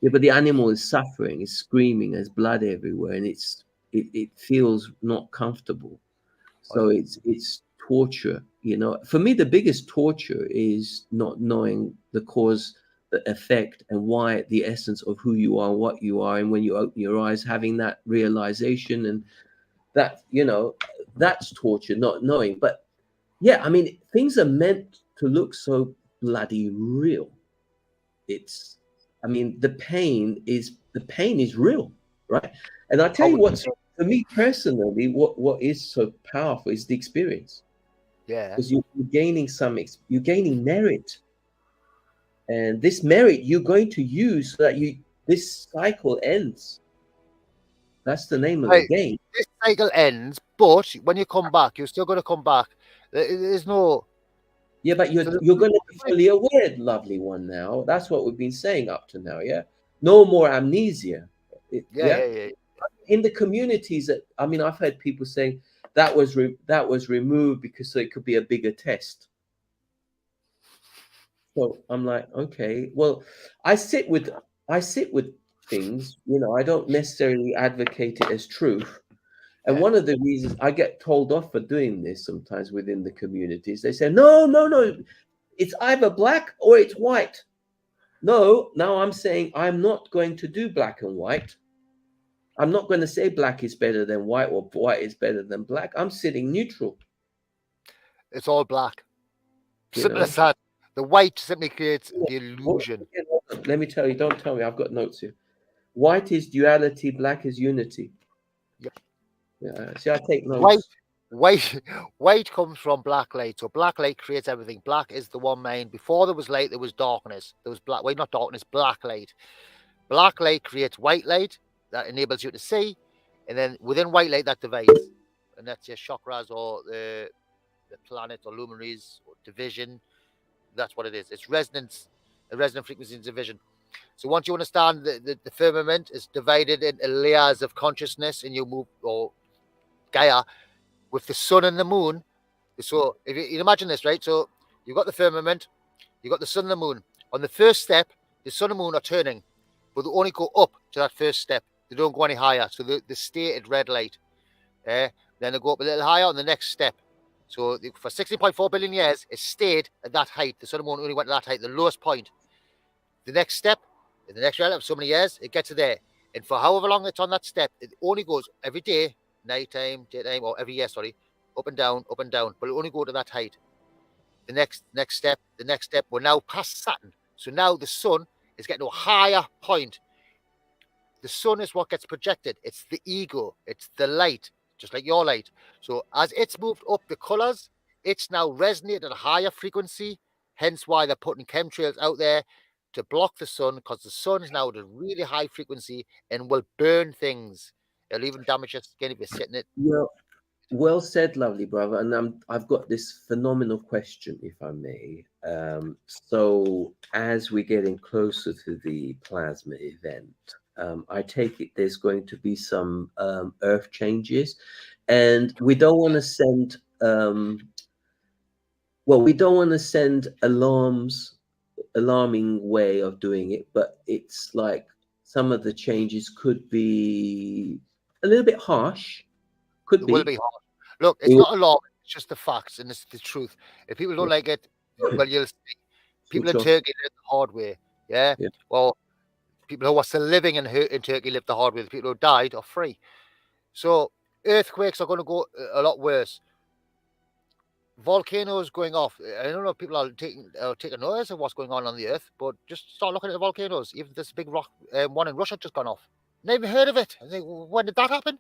Yeah, but the animal is suffering, is screaming, there's blood everywhere, and it feels not comfortable. So it's torture, For me, the biggest torture is not knowing the cause, the effect, and why, the essence of who you are, what you are, and when you open your eyes, having that realization, and that, that's torture, not knowing. But yeah, I mean, things are meant to look so bloody real. The pain is real, right? And I tell you what's, for me personally, what is so powerful is the experience. Yeah. Because you're gaining merit. And this merit you're going to use so that this cycle ends. That's the name of the game. This cycle ends, but when you come back, you're still going to come back. There's no... Yeah, but you're going to be fully aware, lovely one, now. That's what we've been saying up to now, yeah? No more amnesia. Yeah. In the communities I've heard people saying that was removed because it could be a bigger test. So I'm like, okay, well, I sit with things, I don't necessarily advocate it as truth. And one of the reasons I get told off for doing this sometimes within the communities, they say, no, it's either black or it's white. No, now I'm saying I'm not going to do black and white. I'm not going to say black is better than white or white is better than black. I'm sitting neutral. It's all black. Simple as that. The white simply creates the illusion. Let me tell you, don't tell me, I've got notes here. White is duality, black is unity. Yep. Yeah, see, I take notes. White comes from black light. So black light creates everything. Black is the one main. Before there was light, there was darkness. There was black. Well, not darkness, black light. Black light creates white light that enables you to see. And then within white light, that divides. And that's your chakras or the planets or luminaries or division. That's what it is. It's resonance, a resonant frequency and division. So once you understand the firmament is divided into layers of consciousness, and you move, or Gaia, with the sun and the moon. So if you imagine this, right? So you've got the firmament, you've got the sun and the moon. On the first step, the sun and moon are turning, but they only go up to that first step. They don't go any higher. So they stay at red light. Then they go up a little higher on the next step. So for 16.4 billion years, it stayed at that height. The sun and moon only went to that height, the lowest point. The next step, in the next relative so many years, it gets to there. And for however long it's on that step, it only goes every day, nighttime, daytime, or every year, sorry, up and down, but it only go to that height. The next step, we're now past Saturn. So now the sun is getting to a higher point. The sun is what gets projected. It's the ego. It's the light, just like your light. So as it's moved up the colors, it's now resonated at a higher frequency. Hence why they're putting chemtrails out there to block the sun, because the sun is now at a really high frequency and will burn things. It'll even damage your skin if you're sitting it. Well said, lovely brother. And I've got this phenomenal question, if I may. So as we're getting closer to the plasma event, I take it there's going to be some earth changes, and we don't want to send we don't want to send alarming way of doing it, but it's like some of the changes could be a little bit harsh. It will be harsh. Look, it's not alarming, it's just the facts and it's the truth. If people don't like it, well, you'll see. People in Turkey live the hard way. Yeah. Well, people who are still living in Turkey live the hard way. The people who died are free. So earthquakes are going to go a lot worse. Volcanoes going off. I don't know if people are taking notice of what's going on the earth, but just start looking at the volcanoes. Even this big rock one in Russia just gone off. Never heard of it. I think, when did that happen?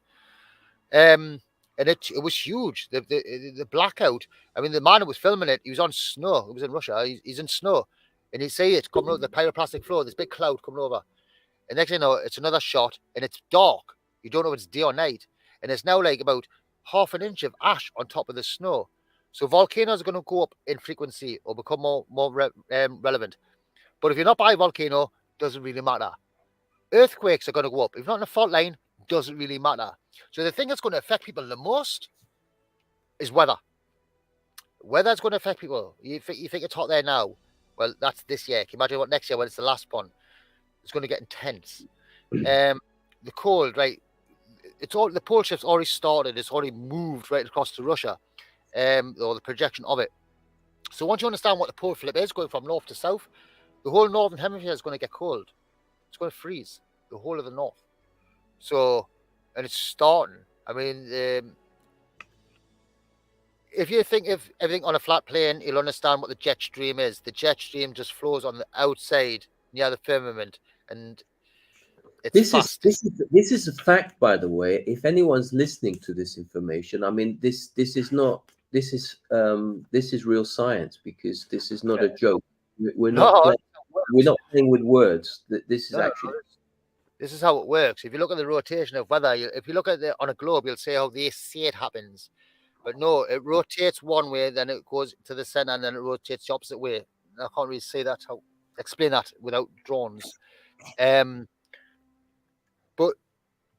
And it was huge. The blackout. I mean, the man who was filming it, he was on snow. It was in Russia. He's in snow, and you see it coming over the pyroclastic floor. This big cloud coming over, and next thing you know, it's another shot, and it's dark. You don't know if it's day or night, and it's now like about half an inch of ash on top of the snow. So volcanoes are going to go up in frequency or become more relevant. But if you're not by a volcano, doesn't really matter. Earthquakes are going to go up. If you're not in a fault line, doesn't really matter. So the thing that's going to affect people the most is weather. Weather's going to affect people. You think it's hot there now? Well, that's this year. Can you imagine what next year when it's the last one? It's going to get intense. The cold, right? It's all the pole shift's already started. It's already moved right across to Russia, or the projection of it. So once you understand what the pole flip is, going from north to south, the whole northern hemisphere is going to get cold. It's going to freeze the whole of the north. So, and it's starting. I mean, if you think of everything on a flat plane, you'll understand what the jet stream is. The jet stream just flows on the outside near the firmament, and it's fast. This is a fact, by the way. If anyone's listening to this information, I mean, this is real science, because this is not a joke. We're not playing with words. This is actually. This is how it works. If you look at the rotation of weather, if you look at it on a globe, you'll see how they say it happens. But no, it rotates one way, then it goes to the center, and then it rotates the opposite way. I can't really say that, explain that without drawings. But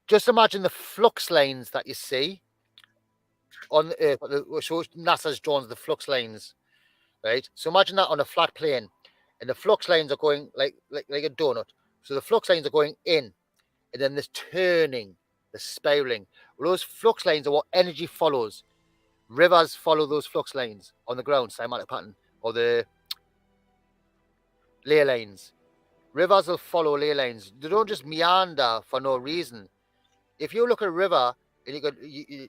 just imagine the flux lines that you see on the Earth. So NASA's drawn the flux lines, right? So imagine that on a flat plane, and the flux lines are going like a donut. So the flux lines are going in, and then there's turning, the spiraling. Well, those flux lines are what energy follows. Rivers follow those flux lines on the ground, cymatic pattern, or the ley lines. Rivers will follow ley lines. They don't just meander for no reason. If you look at a river and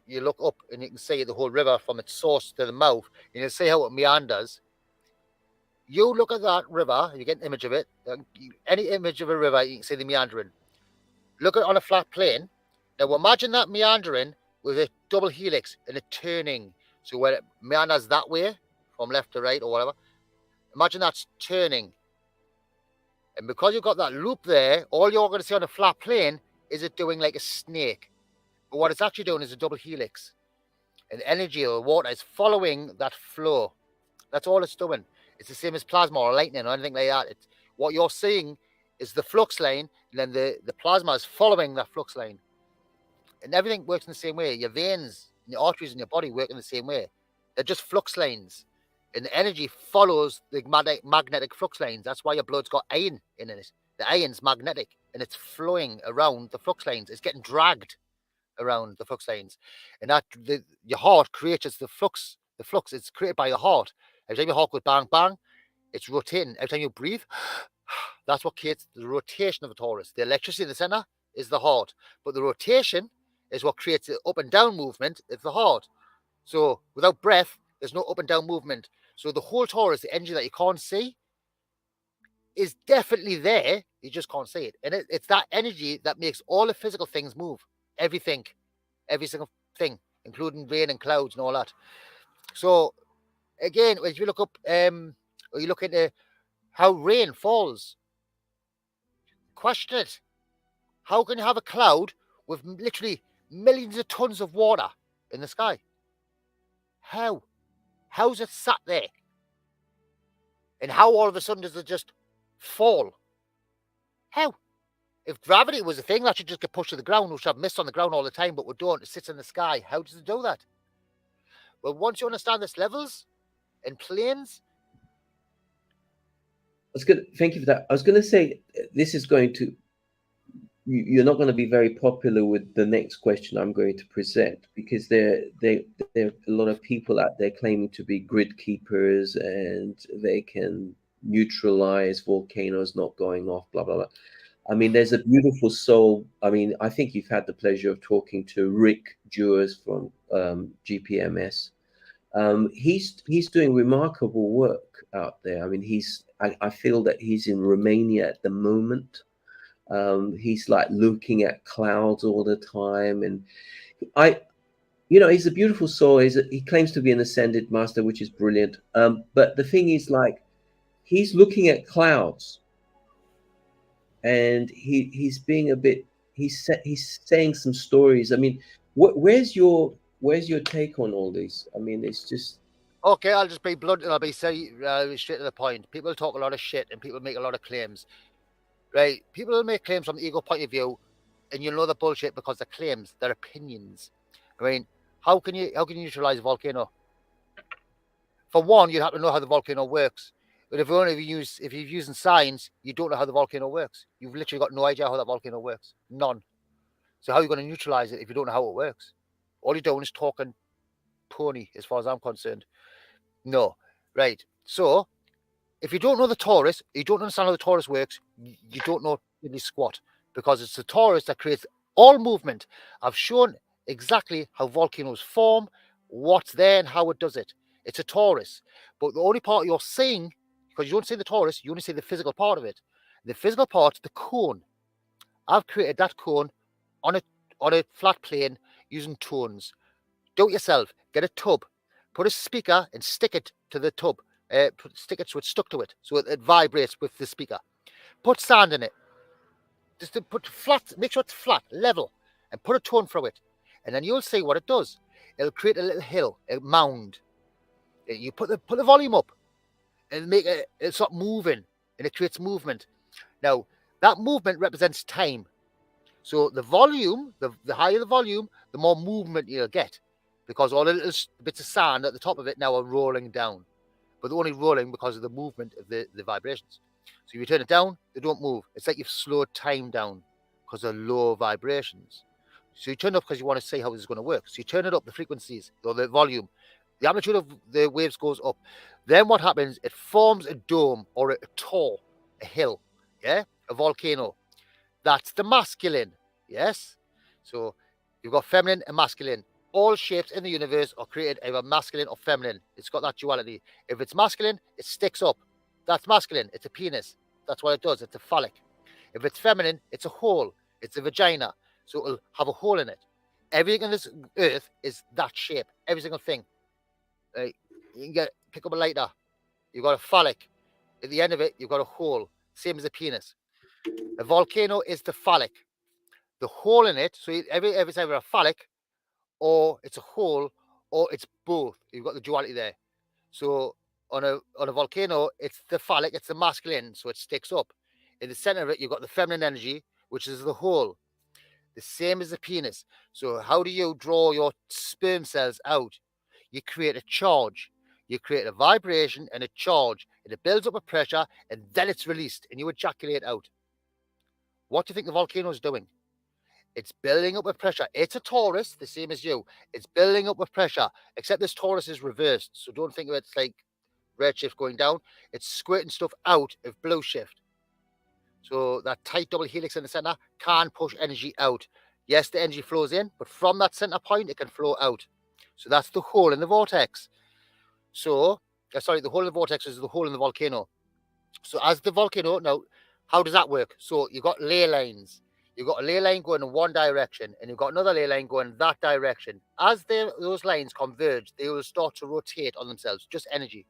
you look up and you can see the whole river from its source to the mouth, and you see how it meanders. You look at that river, you get an image of it. Any image of a river, you can see the meandering. Look at it on a flat plane. Now imagine that meandering with a double helix and a turning. So where it meanders that way, from left to right or whatever, imagine that's turning. And because you've got that loop there, all you're going to see on a flat plane is it doing like a snake. But what it's actually doing is a double helix. And the energy or water is following that flow. That's all it's doing. It's the same as plasma or lightning or anything like that. It's, what you're seeing is the flux line, and then the plasma is following that flux line. And everything works in the same way. Your veins and your arteries in your body work in the same way. They're just flux lines. And the energy follows the magnetic flux lines. That's why your blood's got iron in it. The iron's magnetic. and it's flowing around the flux lines. It's getting dragged around the flux lines, and that your heart creates the flux. The flux is created by your heart. Every time your heart goes bang bang, it's rotating. Every time you breathe, that's what creates the rotation of the torus. The electricity in the center is the heart, but the rotation is what creates the up and down movement. It's the heart. So without breath, there's no up and down movement. So the whole torus, the energy that you can't see, is definitely there. You just can't see it. And it's that energy that makes all the physical things move. Everything, every single thing, including rain and clouds and all that. So again, if you look up, or you look into how rain falls, question it. How can you have a cloud with literally millions of tons of water in the sky? How? How's it sat there? And how all of a sudden does it just fall? How? If gravity was a thing, that should just get pushed to the ground. We should have mist on the ground all the time, but we don't. It sits in the sky. How does it do that? Well, once you understand this levels and planes. Thank you for that. I was going to say, this is going to, you're not going to be very popular with the next question I'm going to present, because there are a lot of people out there claiming to be grid keepers and they can neutralize volcanoes not going off, blah, blah, blah. I mean, there's a beautiful soul. I mean, I think you've had the pleasure of talking to Rick Dewars from GPMS. He's doing remarkable work out there. I mean, I feel that he's in Romania at the moment. He's like looking at clouds all the time, and he's a beautiful soul. He claims to be an ascended master, which is brilliant. But the thing is, like, he's looking at clouds, and he's being a bit. He's saying some stories. I mean, where's your take on all this? I mean, it's just. Okay, I'll just be blunt and I'll be straight to the point. People talk a lot of shit and people make a lot of claims. Right? People will make claims from the ego point of view, and you'll know the bullshit because they're claims, they're opinions. I mean, how can you neutralize a volcano? For one, you'd have to know how the volcano works. But if you're using science, you don't know how the volcano works. You've literally got no idea how that volcano works. None. So how are you going to neutralize it if you don't know how it works? All you're doing is talking pony, as far as I'm concerned. No. Right. So if you don't know the torus, you don't understand how the torus works, you don't know really squat, because it's the torus that creates all movement. I've shown exactly how volcanoes form, what's there, and how it does it. It's a torus. But the only part you're seeing, because you don't see the torus, you only see the physical part of it. The physical part, the cone. I've created that cone on a flat plane using tones. Do it yourself. Get a tub, put a speaker and stick it to the tub. Stick it so it's stuck to it, so it vibrates with the speaker. Put sand in it. Just to put flat, make sure it's flat, level, and put a tone through it. And then you'll see what it does. It'll create a little hill, a mound. You put the volume up and make it start moving, and it creates movement. Now, that movement represents time. So the volume, the higher the volume, the more movement you'll get, because all the little bits of sand at the top of it now are rolling down. But they're only rolling because of the movement of the vibrations. So if you turn it down, they don't move. It's like you've slowed time down because of low vibrations. So you turn it up because you want to see how this is going to work. So you turn it up, the frequencies, or the volume. The amplitude of the waves goes up. Then what happens, it forms a dome or a tor, a hill, yeah? A volcano. That's the masculine, yes? So you've got feminine and masculine. All shapes in the universe are created either masculine or feminine. It's got that duality. If it's masculine, it sticks up. That's masculine. It's a penis. That's what it does. It's a phallic. If it's feminine, it's a hole. It's a vagina. So it'll have a hole in it. Everything on this earth is that shape. Every single thing. You can pick up a lighter. You've got a phallic. At the end of it, you've got a hole. Same as a penis. A volcano is the phallic. The hole in it, so every time you have a phallic, or it's a hole, or it's both. You've got the duality there. So on a volcano, it's the phallic, it's the masculine, so it sticks up. In the center of it, you've got the feminine energy, which is the hole. The same as the penis. So how do you draw your sperm cells out? You create a charge. You create a vibration and a charge, and it builds up a pressure, and then it's released, and you ejaculate out. What do you think the volcano is doing? It's building up with pressure. It's a torus, the same as you. It's building up with pressure, except this torus is reversed. So don't think of it like redshift going down. It's squirting stuff out of blue shift. So that tight double helix in the center can push energy out. Yes, the energy flows in, but from that center point, it can flow out. So that's the hole in the vortex. So, sorry, the hole in the vortex is the hole in the volcano. So as the volcano, now, how does that work? So you've got ley lines. You've got a ley line going in one direction, and you've got another ley line going that direction. As those lines converge, they will start to rotate on themselves, just energy.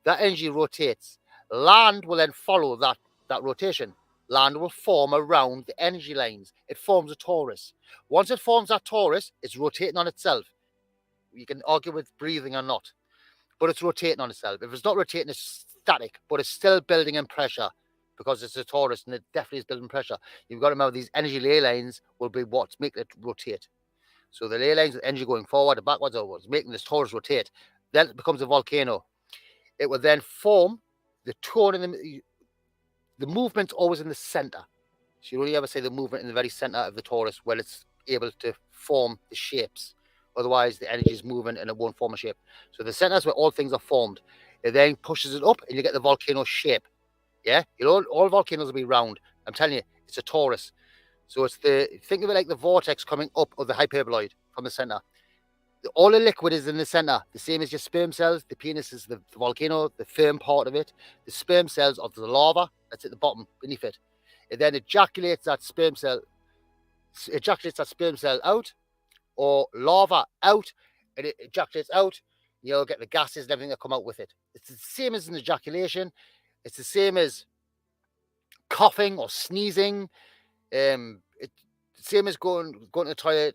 That energy rotates. Land will then follow that rotation. Land will form around the energy lines. It forms a torus. Once it forms that torus, it's rotating on itself. You can argue with breathing or not, but it's rotating on itself. If it's not rotating, it's static, but it's still building in pressure because it's a torus and it definitely is building pressure. You've got to remember these energy ley lines will be what's making it rotate. So the ley lines with energy going forward and backwards or what's making this torus rotate. Then it becomes a volcano. It will then form the tone in the movement's always in the center. So you only ever say the movement in the very center of the torus when it's able to form the shapes. Otherwise, the energy is moving and it won't form a shape. So the center is where all things are formed. It then pushes it up and you get the volcano shape. Yeah, all volcanoes will be round. I'm telling you, it's a torus. So it's think of it like the vortex coming up of the hyperboloid from the center. All the liquid is in the center, the same as your sperm cells. The penis is the volcano, the firm part of it. The sperm cells are the lava that's at the bottom beneath it. It then ejaculates that sperm cell out, or lava out, and it ejaculates out. You'll get the gases and everything that come out with it. It's the same as an ejaculation. It's the same as coughing or sneezing. It's the same as going to the toilet.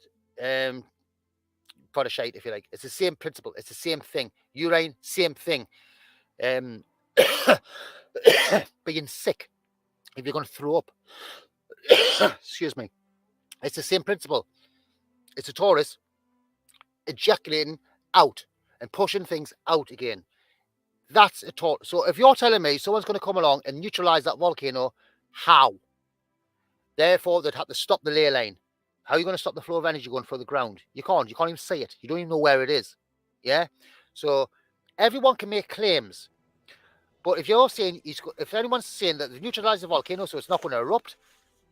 For a shite, if you like. It's the same principle. It's the same thing. Urine, same thing. Being sick, if you're going to throw up. Excuse me. It's the same principle. It's a torus ejaculating out and pushing things out again. That's a torus. So if you're telling me someone's going to come along and neutralize that volcano, how? Therefore, they'd have to stop the ley line. How are you going to stop the flow of energy going through the ground? You can't. You can't even see it. You don't even know where it is. Yeah? So everyone can make claims. But if you're saying, if anyone's saying that they've neutralized the volcano so it's not going to erupt,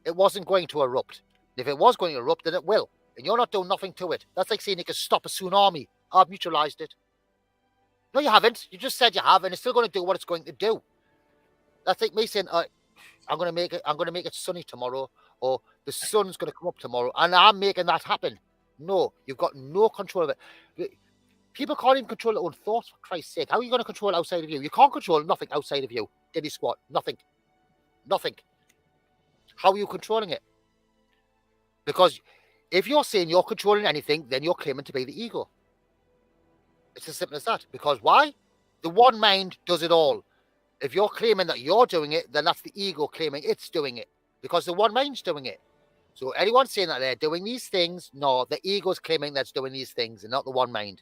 it wasn't going to erupt. If it was going to erupt, then it will. And you're not doing nothing to it. That's like saying you can stop a tsunami. I've neutralized it. No, you haven't. You just said you have, and it's still going to do what it's going to do. That's like me saying, I'm going to make it sunny tomorrow, or the sun's going to come up tomorrow, and I'm making that happen. No, you've got no control of it. People can't even control their own thoughts, for Christ's sake. How are you going to control outside of you? You can't control nothing outside of you. Diddy squat. Nothing. Nothing. How are you controlling it? Because if you're saying you're controlling anything, then you're claiming to be the ego. It's as simple as that. Because why? The one mind does it all. If you're claiming that you're doing it, then that's the ego claiming it's doing it. Because the one mind's doing it. So anyone saying that they're doing these things, no, the ego's claiming that's doing these things and not the one mind.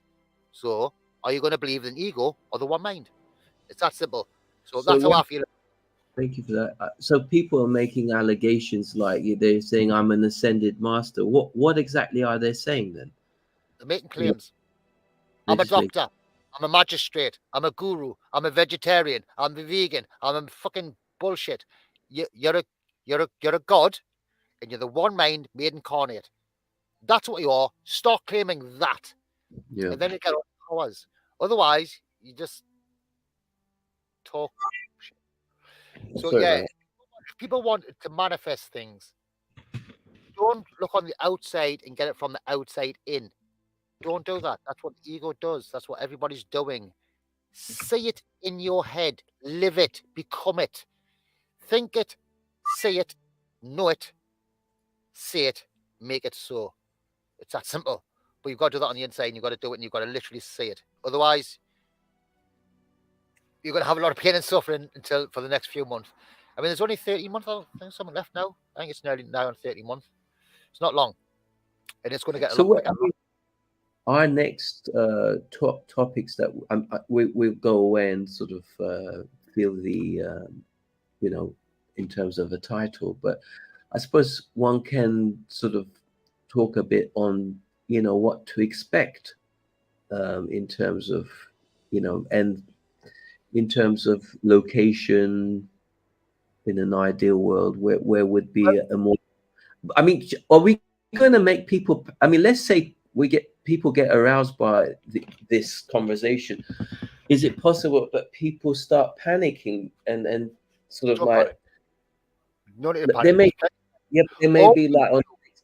So are you going to believe in ego or the one mind? It's that simple. So that's how I feel. Thank you for that. So people are making allegations like they're saying I'm an ascended master. What exactly are they saying then? They're making claims. I'm a doctor. I'm a magistrate. I'm a guru. I'm a vegetarian. I'm a vegan. I'm a fucking bullshit. You're a god, and you're the one mind made incarnate. That's what you are. Start claiming that. Yeah. And then you get all the powers. Otherwise, you just talk shit. So if people want to manifest things, don't look on the outside and get it from the outside in. Don't do that. That's what the ego does. That's what everybody's doing. Say it in your head. Live it. Become it. Think it. Say it. Know it. Say it. Make it so. It's that simple. But you've got to do that on the inside, and you've got to do it, and you've got to literally say it. Otherwise, you're going to have a lot of pain and suffering for the next few months. I mean, there's only 13 months. I think something left now. I think it's nearly now on 13 months. It's not long. And it's going to get a lot quicker. Our next topics that we'll go away and sort of feel the, in terms of a title. But I suppose one can sort of talk a bit on, what to expect in terms of, and in terms of location in an ideal world, where would be a more, I mean, are we going to make people, I mean, let's say people get aroused by this conversation. Is it possible that people start panicking and sort of Don't like, panic. No need to they panic. may be like on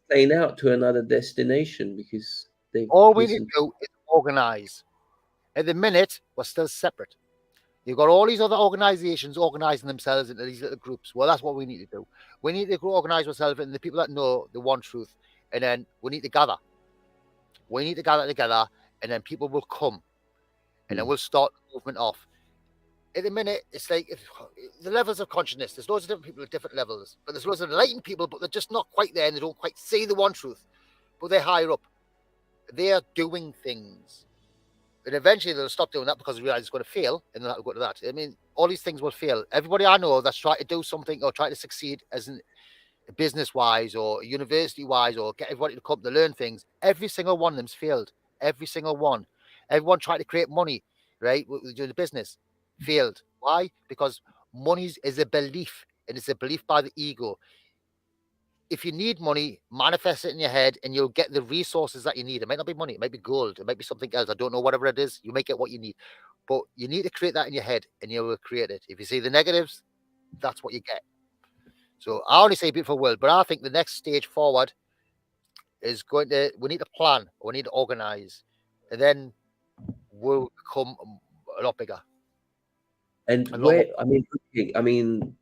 plane out to another destination because they've All we need listened. to do is organize. At the minute, we're still separate. You've got all these other organizations organizing themselves into these little groups. Well, that's what we need to do. We need to organize ourselves and the people that know the one truth. And then we need to gather. We need to gather together, and then people will come. And then we'll start the movement off. At the minute, it's like the levels of consciousness. There's loads of different people at different levels. But there's loads of enlightened people, but they're just not quite there and they don't quite see the one truth. But they're higher up. They are doing things. And eventually they'll stop doing that because they realize it's going to fail, and they'll have to go to that. I mean, all these things will fail. Everybody I know that's trying to do something or try to succeed as in business-wise or university-wise or get everybody to come to learn things, every single one of them's failed. Every single one. Everyone tried to create money, right? Doing the business. Failed. Why? Because money is a belief, and it's a belief by the ego. If you need money, manifest it in your head and you'll get the resources that you need. It might not be money, it might be gold, it might be something else. I don't know, whatever it is, you may get what you need. But you need to create that in your head and you will create it. If you see the negatives, that's what you get. So I only say beautiful world, but I think the next stage forward is we need to plan, we need to organize, and then we'll become a lot bigger. And where, I mean,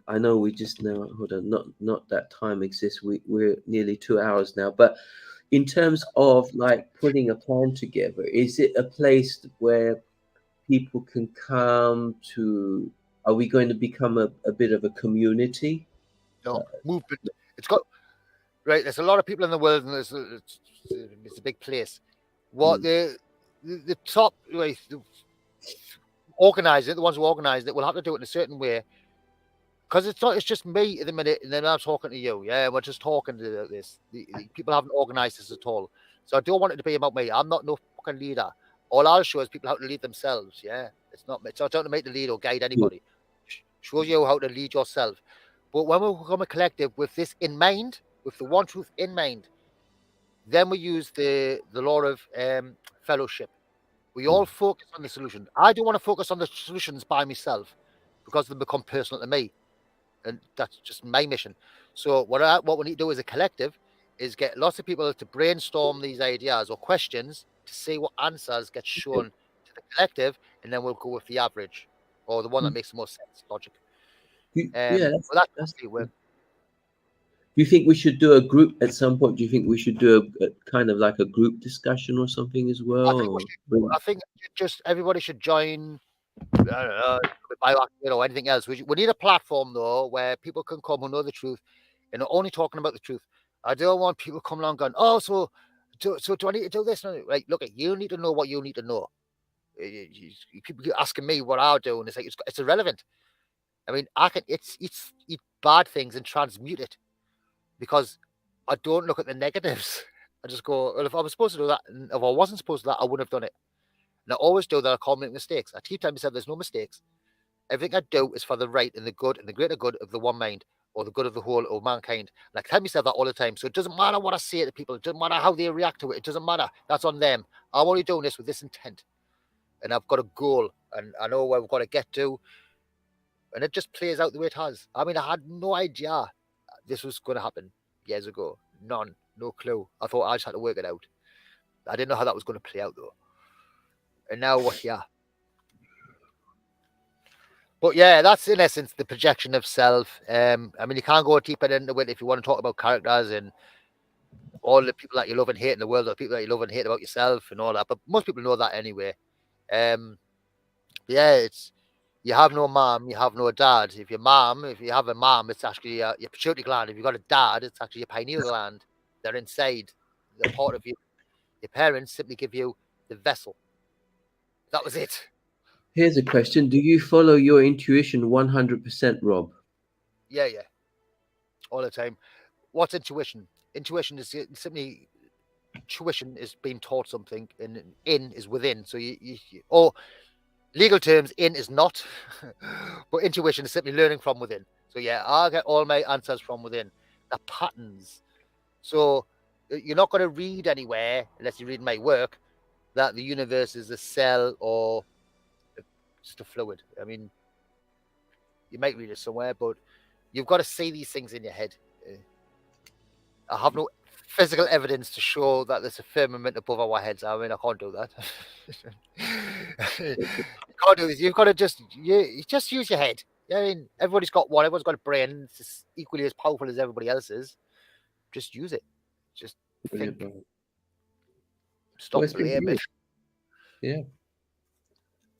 I know we just now, hold on, not that time exists. We're nearly 2 hours now, but in terms of like putting a plan together, is it a place where people can come to? Are we going to become a bit of a community? No, movement. It's got, right, there's a lot of people in the world, and it's a big place. What the top, right, organize it, the ones who organize it will have to do it in a certain way. Because it's just me at the minute, and then I'm talking to you. Yeah, we're just talking to this. The people haven't organized this at all. So I don't want it to be about me. I'm not no fucking leader. All I'll show is people how to lead themselves. Yeah, it's not to make the lead or guide anybody. Show you how to lead yourself. But when we become a collective with this in mind, with the one truth in mind, then we use the law of fellowship. We all focus on the solution. I don't want to focus on the solutions by myself because they become personal to me. And that's just my mission. So what we need to do as a collective is get lots of people to brainstorm these ideas or questions to see what answers get shown to the collective, and then we'll go with the average or the one that makes the most sense, logic. Do you think we should do a group at some point? Do you think we should do a kind of like a group discussion or something as well? I think just everybody should join. I don't know, Activator or anything else. We need a platform though where people can come who know the truth and are only talking about the truth. I don't want people coming along going, oh, so do I need to do this? Right, look, you need to know what you need to know. You keep asking me what I'll do, and it's like it's irrelevant. I mean, I can eat bad things and transmute it because I don't look at the negatives. I just go, well, if I was supposed to do that, and if I wasn't supposed to do that, I wouldn't have done it. And I always do that. I can't make mistakes. I keep telling myself there's no mistakes. Everything I do is for the right and the good and the greater good of the one mind or the good of the whole of mankind. And I tell myself that all the time. So it doesn't matter what I say to people. It doesn't matter how they react to it. It doesn't matter. That's on them. I'm only doing this with this intent. And I've got a goal and I know where we've got to get to. And it just plays out the way it has. I mean, I had no idea this was going to happen years ago. None. No clue. I thought I just had to work it out. I didn't know how that was going to play out though. And now what? Yeah. But yeah, that's in essence the projection of self. I mean, you can't go deeper into it if you want to talk about characters and all the people that you love and hate in the world, or people that you love and hate about yourself and all that. But most people know that anyway. Yeah, it's you have no mom, you have no dad. If you have a mom, it's actually your pituitary gland. If you've got a dad, it's actually your pineal gland. They're inside. They're part of you. Your parents simply give you the vessel. That was it. Here's a question. Do you follow your intuition 100%, Rob? Yeah. all the time. What's intuition? Intuition is simply tuition is being taught something, and in is within. So or legal terms, in is not, but intuition is simply learning from within. So yeah, I get all my answers from within. The patterns. So you're not going to read anywhere, unless you read my work, that the universe is a cell or just a fluid. I mean, you might read it somewhere, but you've got to see these things in your head. I have no physical evidence to show that there's a firmament above our heads. I mean, I can't do that. You can't do this. You've got to just use your head. I mean, everybody's got one. Everyone's got a brain. It's just equally as powerful as everybody else's. Just use it. Just think. Stop blaming. Yeah.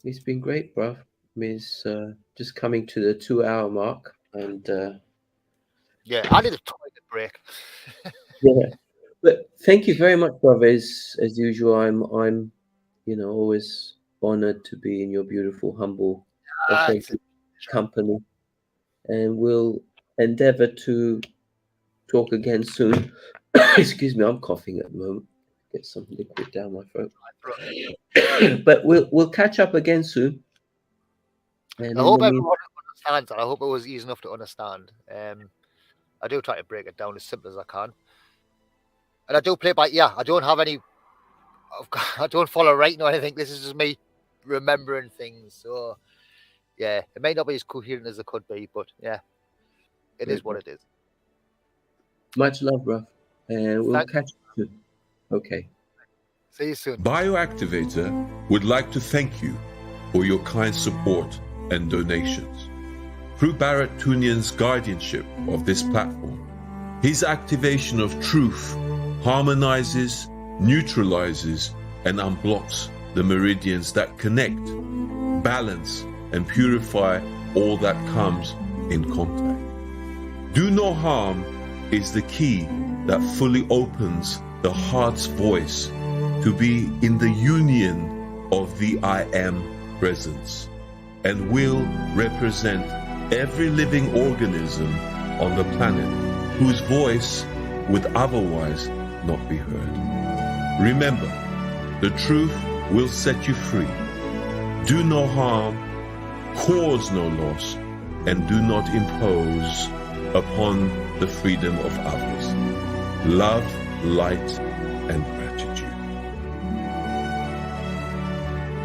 It's been great, bruv. I mean, it's just coming to the 2-hour mark, and yeah, I need a toilet break. yeah, but thank you very much, brother. As usual, I'm always honored to be in your beautiful, humble, authentic company, and we'll endeavor to talk again soon. Excuse me, I'm coughing at the moment. Get some liquid down my throat. But we'll catch up again soon. And I hope everyone understands that. I hope it was easy enough to understand. I do try to break it down as simple as I can. And I do play by, I don't have any, I don't follow writing or anything. This is just me remembering things. So, yeah, it may not be as coherent as it could be, but yeah, it is what it is. Much love, bro. And we'll catch you soon. Okay. See you soon. Bioactivator would like to thank you for your kind support and donations. Through Barrett Tunian's guardianship of this platform, his activation of truth harmonizes, neutralizes, and unblocks the meridians that connect, balance, and purify all that comes in contact. Do no harm is the key that fully opens the heart's voice to be in the union of the I Am presence, and will represent every living organism on the planet whose voice would otherwise not be heard. Remember, the truth will set you free. Do no harm, cause no loss, and do not impose upon the freedom of others. Love, light, and breath.